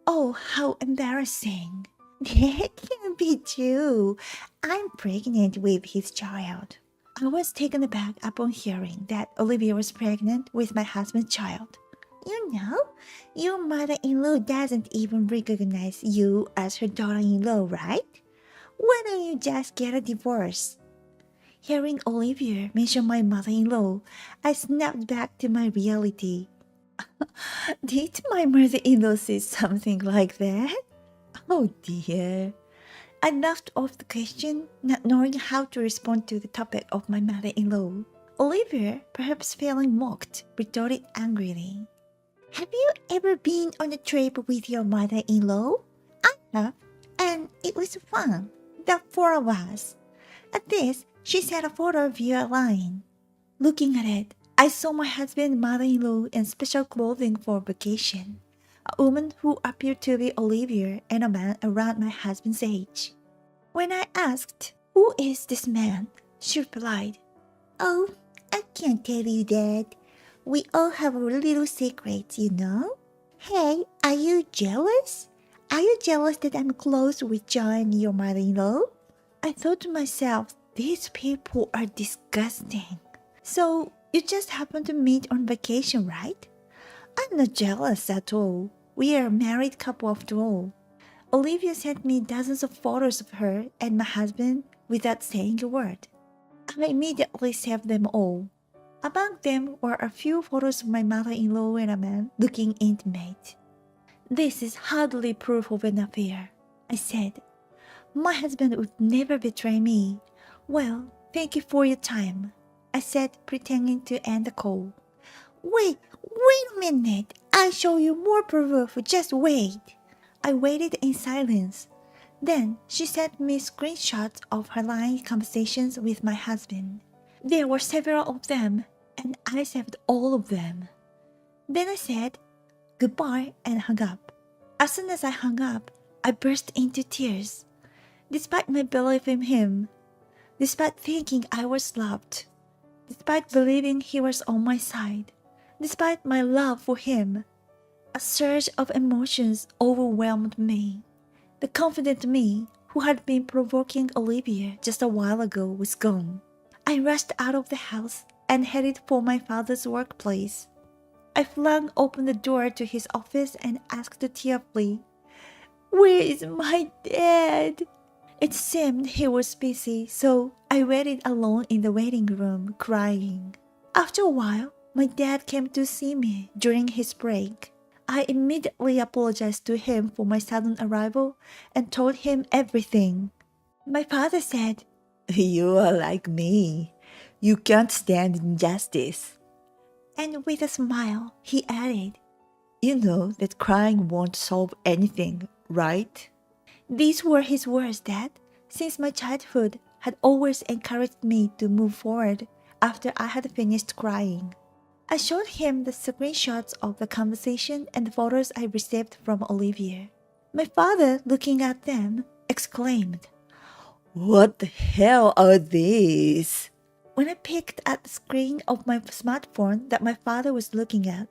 Oh, how embarrassing. That can't be true. I'm pregnant with his child. I was taken aback upon hearing that Olivia was pregnant with my husband's child. You know, your mother-in-law doesn't even recognize you as her daughter-in-law, right? Why don't you just get a divorce? Hearing Olivia mention my mother-in-law, I snapped back to my reality. Did my mother-in-law say something like that? Oh dear. I laughed off the question, not knowing how to respond to the topic of my mother-in-law. Olivia, perhaps feeling mocked, retorted angrily. Have you ever been on a trip with your mother-in-law? I have, and it was fun. The four of us. At this, she sent a photo via line. Looking at it, I saw my husband and mother-in-law in special clothing for vacation. A woman who appeared to be Olivia and a man around my husband's age. When I asked, "Who is this man?" she replied, "Oh, I can't tell you that. We all have our little secrets, you know. Hey, are you jealous? Are you jealous that I'm close with John, your mother-in-law?" I thought to myself, these people are disgusting. So, you just happened to meet on vacation, right? I'm not jealous at all. We are a married couple after all. Olivia sent me dozens of photos of her and my husband without saying a word. I immediately saved them all. Among them were a few photos of my mother-in-law and a man looking intimate. This is hardly proof of an affair, I said. My husband would never betray me. Well, thank you for your time, I said, pretending to end the call. Wait a minute. I'll show you more proof. Just wait. I waited in silence. Then she sent me screenshots of her line conversations with my husband. There were several of them, and I saved all of them. Then I said goodbye and hung up. As soon as I hung up, I burst into tears. Despite my belief in him, despite thinking I was loved, despite believing he was on my side, despite my love for him, a surge of emotions overwhelmed me. The confident me, who had been provoking Olivia just a while ago, was gone. I rushed out of the house and headed for my father's workplace. I flung open the door to his office and asked tearfully, "Where is my dad?" It seemed he was busy, so I waited alone in the waiting room, crying. After a while, my dad came to see me during his break. I immediately apologized to him for my sudden arrival and told him everything. My father said, "You are like me. You can't stand injustice." And with a smile, he added, "You know that crying won't solve anything, right?" These were his words that, since my childhood, had always encouraged me to move forward after I had finished crying. I showed him the screenshots of the conversation and the photos I received from Olivia. My father, looking at them, exclaimed, "What the hell are these?" When I picked at the screen of my smartphone that my father was looking at,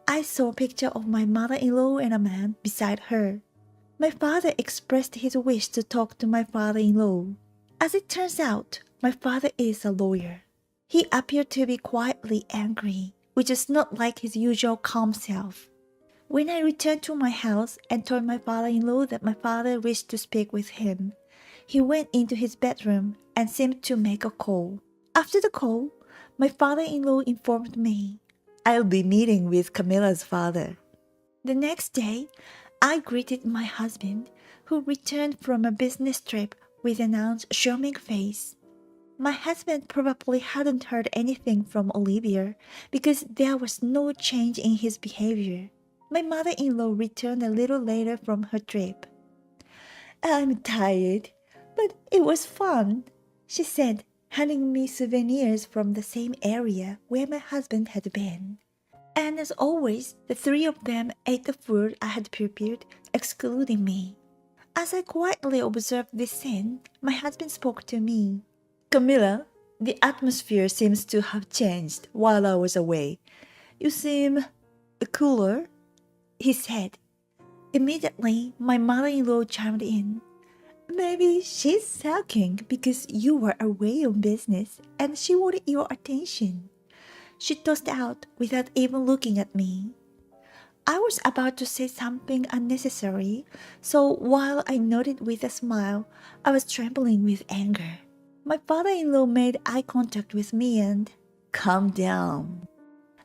I saw a picture of my mother-in-law and a man beside her. My father expressed his wish to talk to my father-in-law. As it turns out, my father is a lawyer. He appeared to be quietly angry, which is not like his usual calm self. When I returned to my house and told my father-in-law that my father wished to speak with him, he went into his bedroom and seemed to make a call. After the call, my father-in-law informed me, "I'll be meeting with Camilla's father." The next day, I greeted my husband, who returned from a business trip with an aunt's charming face. My husband probably hadn't heard anything from Olivia because there was no change in his behavior. My mother-in-law returned a little later from her trip. "I'm tired, but it was fun," she said, handing me souvenirs from the same area where my husband had been. And as always, the three of them ate the food I had prepared, excluding me. As I quietly observed this scene, my husband spoke to me. "Camilla, the atmosphere seems to have changed while I was away. You seem cooler," he said. Immediately, my mother-in-law chimed in. "Maybe she's sulking because you were away on business and she wanted your attention," she tossed out without even looking at me. I was about to say something unnecessary, so while I nodded with a smile, I was trembling with anger. My father-in-law made eye contact with me and, "Calm down."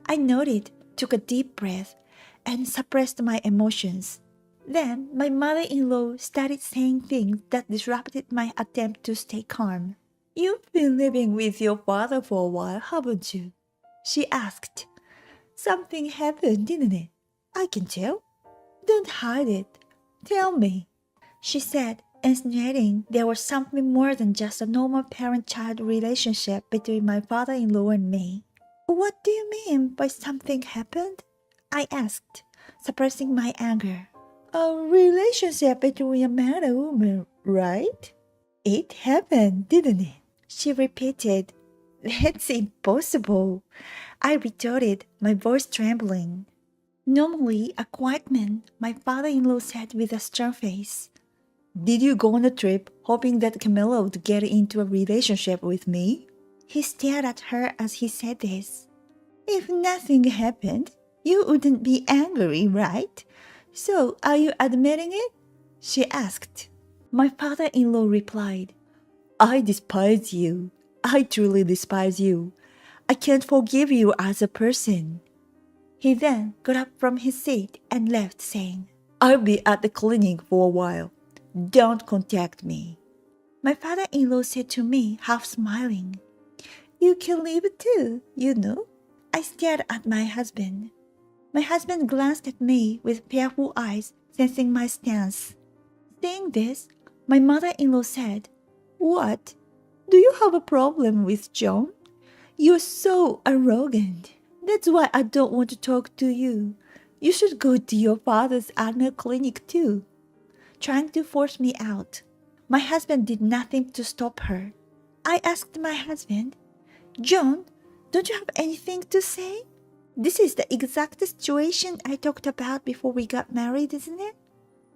I nodded, took a deep breath, and suppressed my emotions. Then my mother-in-law started saying things that disrupted my attempt to stay calm. "You've been living with your father for a while, haven't you?" she asked. "Something happened, didn't it? I can tell. Don't hide it. Tell me," she said, insinuating there was something more than just a normal parent-child relationship between my father-in-law and me. "What do you mean by something happened?" I asked, suppressing my anger. "A relationship between a man and a woman, right?" "It happened, didn't it?" she repeated. "That's impossible," I retorted, my voice trembling. Normally a quiet man, my father-in-law said with a stern face. "Did you go on a trip hoping that Camilla would get into a relationship with me?" He stared at her as he said this. "If nothing happened, you wouldn't be angry, right? So are you admitting it?" she asked. My father-in-law replied, "I despise you. I truly despise you. I can't forgive you as a person." He then got up from his seat and left, saying, "I'll be at the clinic for a while. Don't contact me." My father-in-law said to me, half smiling, "You can leave too, you know." I stared at my husband. My husband glanced at me with fearful eyes, sensing my stance. Saying this, my mother-in-law said, "What? Do you have a problem with John? You're so arrogant. That's why I don't want to talk to you. You should go to your father's annual clinic too," trying to force me out. My husband did nothing to stop her. I asked my husband, "John, don't you have anything to say? This is the exact situation I talked about before we got married, isn't it?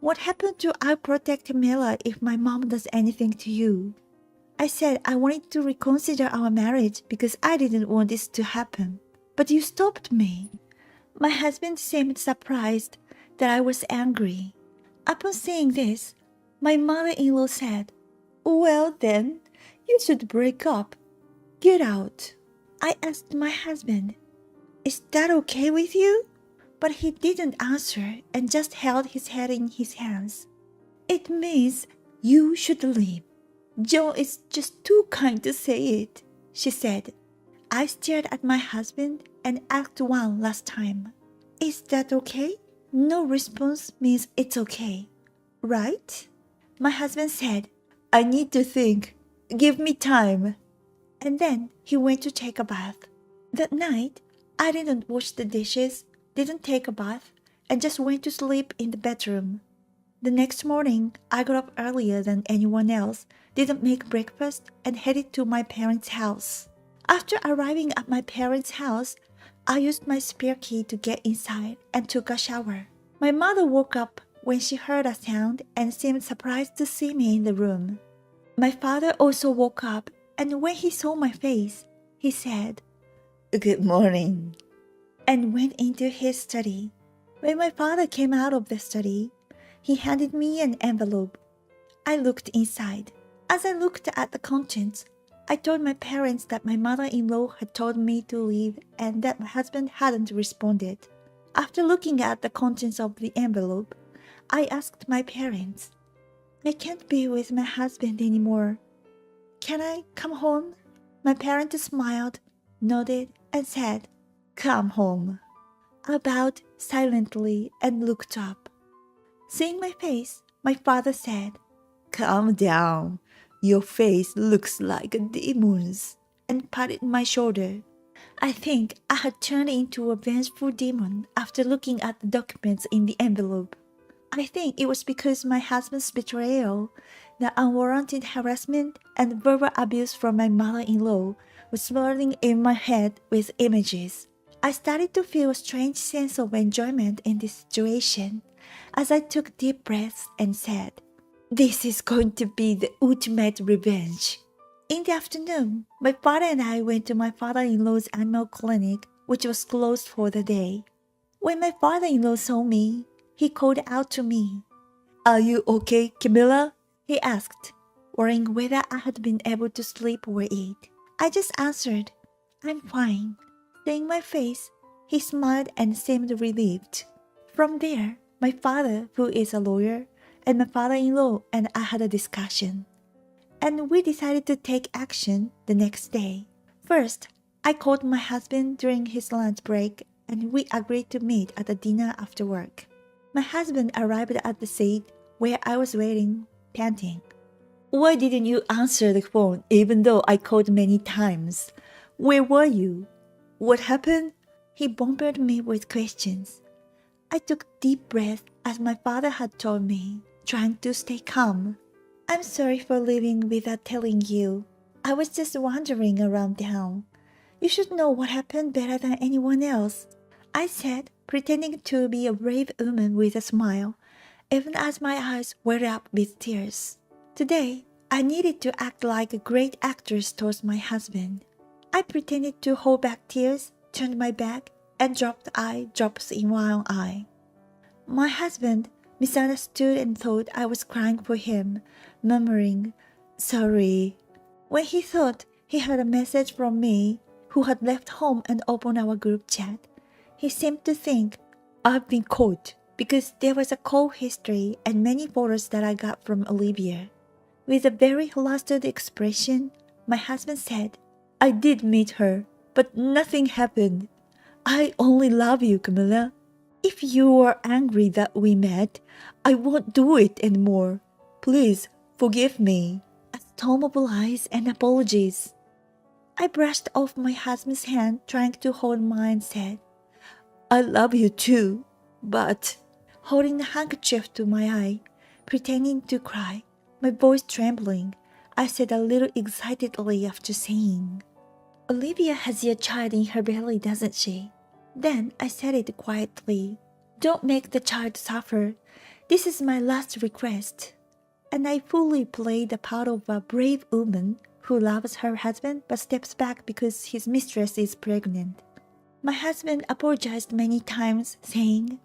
What happened to 'I'll protect Camilla if my mom does anything to you'? I said I wanted to reconsider our marriage because I didn't want this to happen. But you stopped me." My husband seemed surprised that I was angry. Upon saying this, my mother-in-law said, "Well then, you should break up. Get out." I asked my husband, "Is that okay with you?" But he didn't answer and just held his head in his hands. "It means you should leave. John is just too kind to say it," she said. I stared at my husband and asked one last time, "Is that okay?" No response means it's okay, right? My husband said, "I need to think. Give me time." And then he went to take a bath. That night, I didn't wash the dishes, didn't take a bath, and just went to sleep in the bedroom. The next morning, I got up earlier than anyone else, didn't make breakfast, and headed to my parents' house. After arriving at my parents' house, I used my spare key to get inside and took a shower. My mother woke up when she heard a sound and seemed surprised to see me in the room. My father also woke up, and when he saw my face, he said, "Good morning," and went into his study. When my father came out of the study, he handed me an envelope. I looked inside. As I looked at the contents, I told my parents that my mother-in-law had told me to leave and that my husband hadn't responded. After looking at the contents of the envelope, I asked my parents, "I can't be with my husband anymore. Can I come home?" My parents smiled, nodded, and said, "Come home." I bowed silently and looked up. Seeing my face, my father said, "Calm down. Your face looks like a demon's," and patted my shoulder. I think I had turned into a vengeful demon after looking at the documents in the envelope. I think it was because my husband's betrayal, the unwarranted harassment, and verbal abuse from my mother-in-law was swirling in my head with images. I started to feel a strange sense of enjoyment in this situation as I took deep breaths and said, "This is going to be the ultimate revenge." In the afternoon, my father and I went to my father-in-law's animal clinic, which was closed for the day. When my father-in-law saw me, he called out to me. "Are you okay, Camilla?" he asked, worrying whether I had been able to sleep or eat. I just answered, "I'm fine." Seeing my face, he smiled and seemed relieved. From there, my father, who is a lawyer, and my father-in-law and I had a discussion. And we decided to take action the next day. First, I called my husband during his lunch break and we agreed to meet at a dinner after work. My husband arrived at the seat where I was waiting, panting. "Why didn't you answer the phone even though I called many times? Where were you? What happened?" He bombarded me with questions. I took deep breaths as my father had told me, trying to stay calm. "I'm sorry for leaving without telling you. I was just wandering around town. You should know what happened better than anyone else," I said, pretending to be a brave woman with a smile, even as my eyes welled up with tears. Today, I needed to act like a great actress towards my husband. I pretended to hold back tears, turned my back, and dropped eye drops in one eye. My husband misunderstood and thought I was crying for him, murmuring, "Sorry," when he thought he heard a message from me, who had left home and opened our group chat. He seemed to think I've been caught because there was a call history and many photos that I got from Olivia. With a very flustered expression, my husband said, "I did meet her, but nothing happened. I only love you, Camilla. If you are angry that we met, I won't do it anymore. Please forgive me." A storm of lies and apologies. I brushed off my husband's hand, trying to hold mine, and said, "I love you too, but..." Holding the handkerchief to my eye, pretending to cry, my voice trembling, I said a little excitedly after saying, "Olivia has your child in her belly, doesn't she?" Then I said it quietly, "Don't make the child suffer. This is my last request." And I fully played the part of a brave woman who loves her husband but steps back because his mistress is pregnant. My husband apologized many times, saying,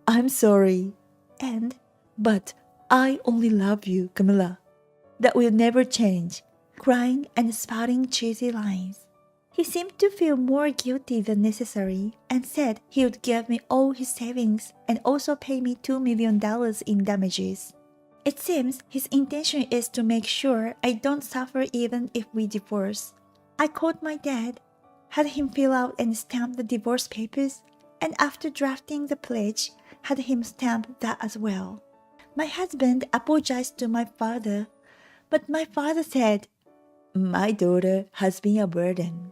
"I'm sorry," and, "But I only love you, Camilla. That will never change," crying and spouting cheesy lines. He seemed to feel more guilty than necessary and said he would give me all his savings and also pay me $2 million in damages. It seems his intention is to make sure I don't suffer even if we divorce. I called my dad, had him fill out and stamp the divorce papers, and after drafting the pledge, had him stamp that as well. My husband apologized to my father, but my father said, "My daughter has been a burden,"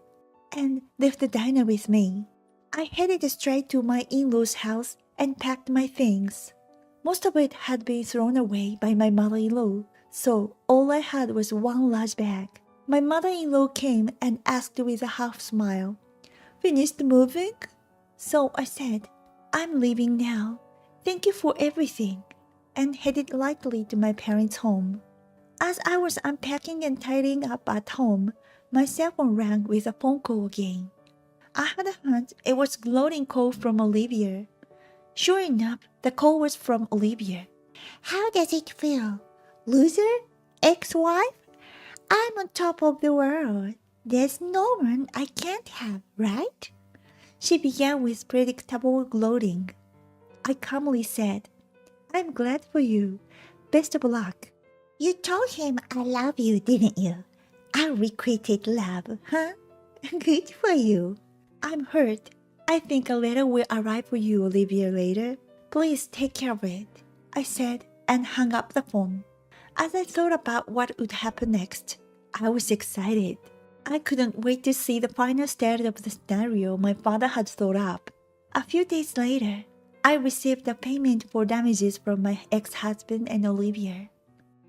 and left the diner with me. I headed straight to my in-laws' house and packed my things. Most of it had been thrown away by my mother-in-law, so all I had was one large bag. My mother-in-law came and asked with a half smile, "Finished moving?" So I said, "I'm leaving now. Thank you for everything," and headed lightly to my parents' home. As I was unpacking and tidying up at home, my cell phone rang with a phone call again. I had a hunch it was a gloating call from Olivia. Sure enough, the call was from Olivia. "How does it feel? Loser? Ex-wife? I'm on top of the world. There's no one I can't have, right?" She began with predictable gloating. I calmly said, "I'm glad for you. Best of luck." "You told him I love you, didn't you? I requited love, huh? Good for you. I'm hurt. I think a letter will arrive for you, Olivia, later. Please take care of it, I said and hung up the phone. As I thought about what would happen next, I was excited. I couldn't wait to see the final state of the scenario my father had thought up. A few days later, I received a payment for damages from my ex-husband and Olivia.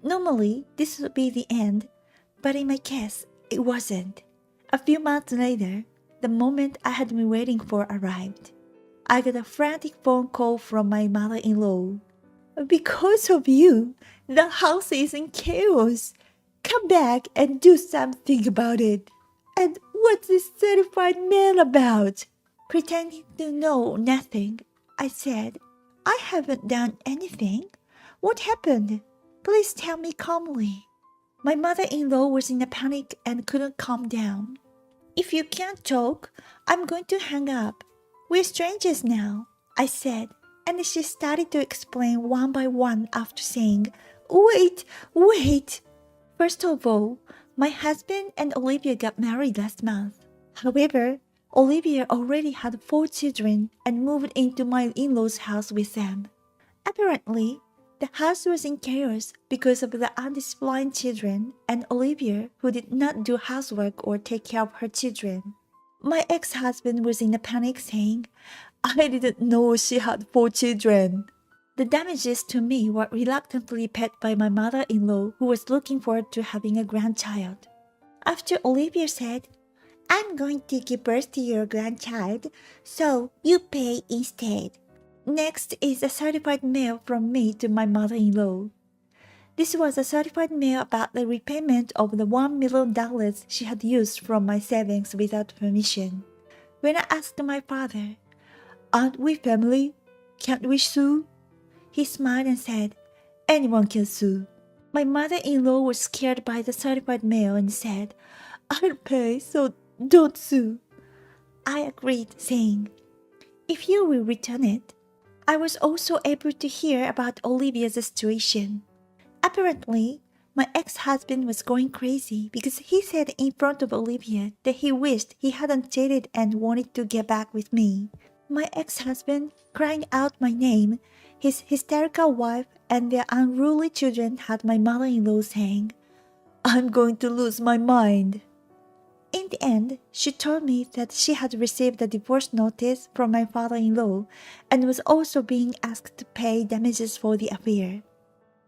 Normally, this would be the end, but in my case, it wasn't. A few months later, the moment I had been waiting for arrived. I got a frantic phone call from my mother-in-law. Because of you, the house is in chaos. Come back and do something about it. And what's this certified mail about? Pretending to know nothing, I said, I haven't done anything. What happened? Please tell me calmly. My mother-in-law was in a panic and couldn't calm down. If you can't talk, I'm going to hang up. We're strangers now, I said, and she started to explain one by one after saying, Wait. First of all, my husband and Olivia got married last month. However, Olivia already had 4 children and moved into my in-laws' house with them. Apparently, the house was in chaos because of the undisciplined children and Olivia, who did not do housework or take care of her children. My ex-husband was in a panic saying, I didn't know she had 4 children. The damages to me were reluctantly paid by my mother-in-law, who was looking forward to having a grandchild. After Olivia said, I'm going to give birth to your grandchild, so you pay instead. Next is a certified mail from me to my mother-in-law. This was a certified mail about the repayment of the $1 million she had used from my savings without permission. When I asked my father, Aren't we family? Can't we sue? He smiled and said, Anyone can sue. My mother-in-law was scared by the certified mail and said, I'll pay, so don't sue. I agreed, saying, If you will return it. I was also able to hear about Olivia's situation. Apparently, my ex-husband was going crazy because he said in front of Olivia that he wished he hadn't cheated and wanted to get back with me. My ex-husband, crying out my name, his hysterical wife, and their unruly children had my mother-in-law saying, I'm going to lose my mind. In the end, she told me that she had received a divorce notice from my father-in-law and was also being asked to pay damages for the affair.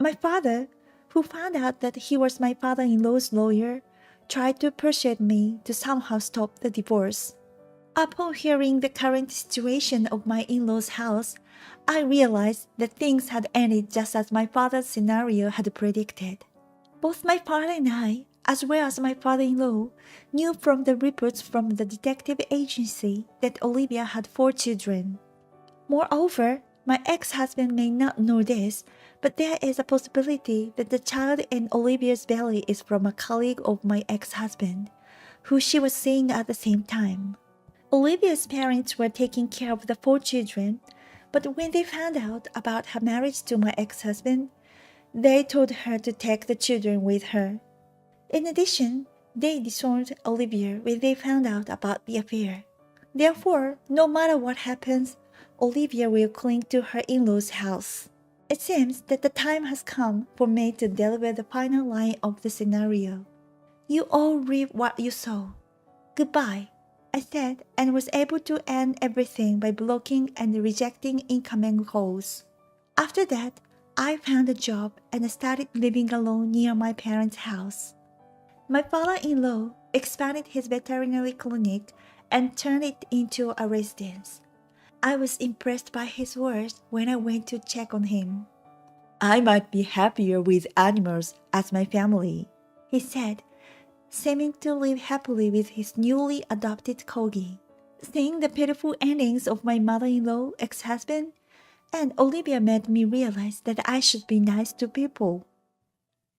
My father, who found out that he was my father-in-law's lawyer, tried to persuade me to somehow stop the divorce. Upon hearing the current situation of my in-laws' house, I realized that things had ended just as my father's scenario had predicted. Both my father and I, as well as my father-in-law, knew from the reports from the detective agency that Olivia had 4 children. Moreover, my ex-husband may not know this, but there is a possibility that the child in Olivia's belly is from a colleague of my ex-husband, who she was seeing at the same time. Olivia's parents were taking care of the 4 children, but when they found out about her marriage to my ex-husband, they told her to take the children with her. In addition, they disowned Olivia when they found out about the affair. Therefore, no matter what happens, Olivia will cling to her in-laws' house. It seems that the time has come for me to deliver the final line of the scenario. You all reap what you sow. Goodbye, I said, and was able to end everything by blocking and rejecting incoming calls. After that, I found a job and started living alone near my parents' house. My father-in-law expanded his veterinary clinic and turned it into a residence. I was impressed by his words when I went to check on him. I might be happier with animals as my family, he said, seeming to live happily with his newly adopted corgi. Seeing the pitiful endings of my mother-in-law, ex-husband, and Olivia made me realize that I should be nice to people.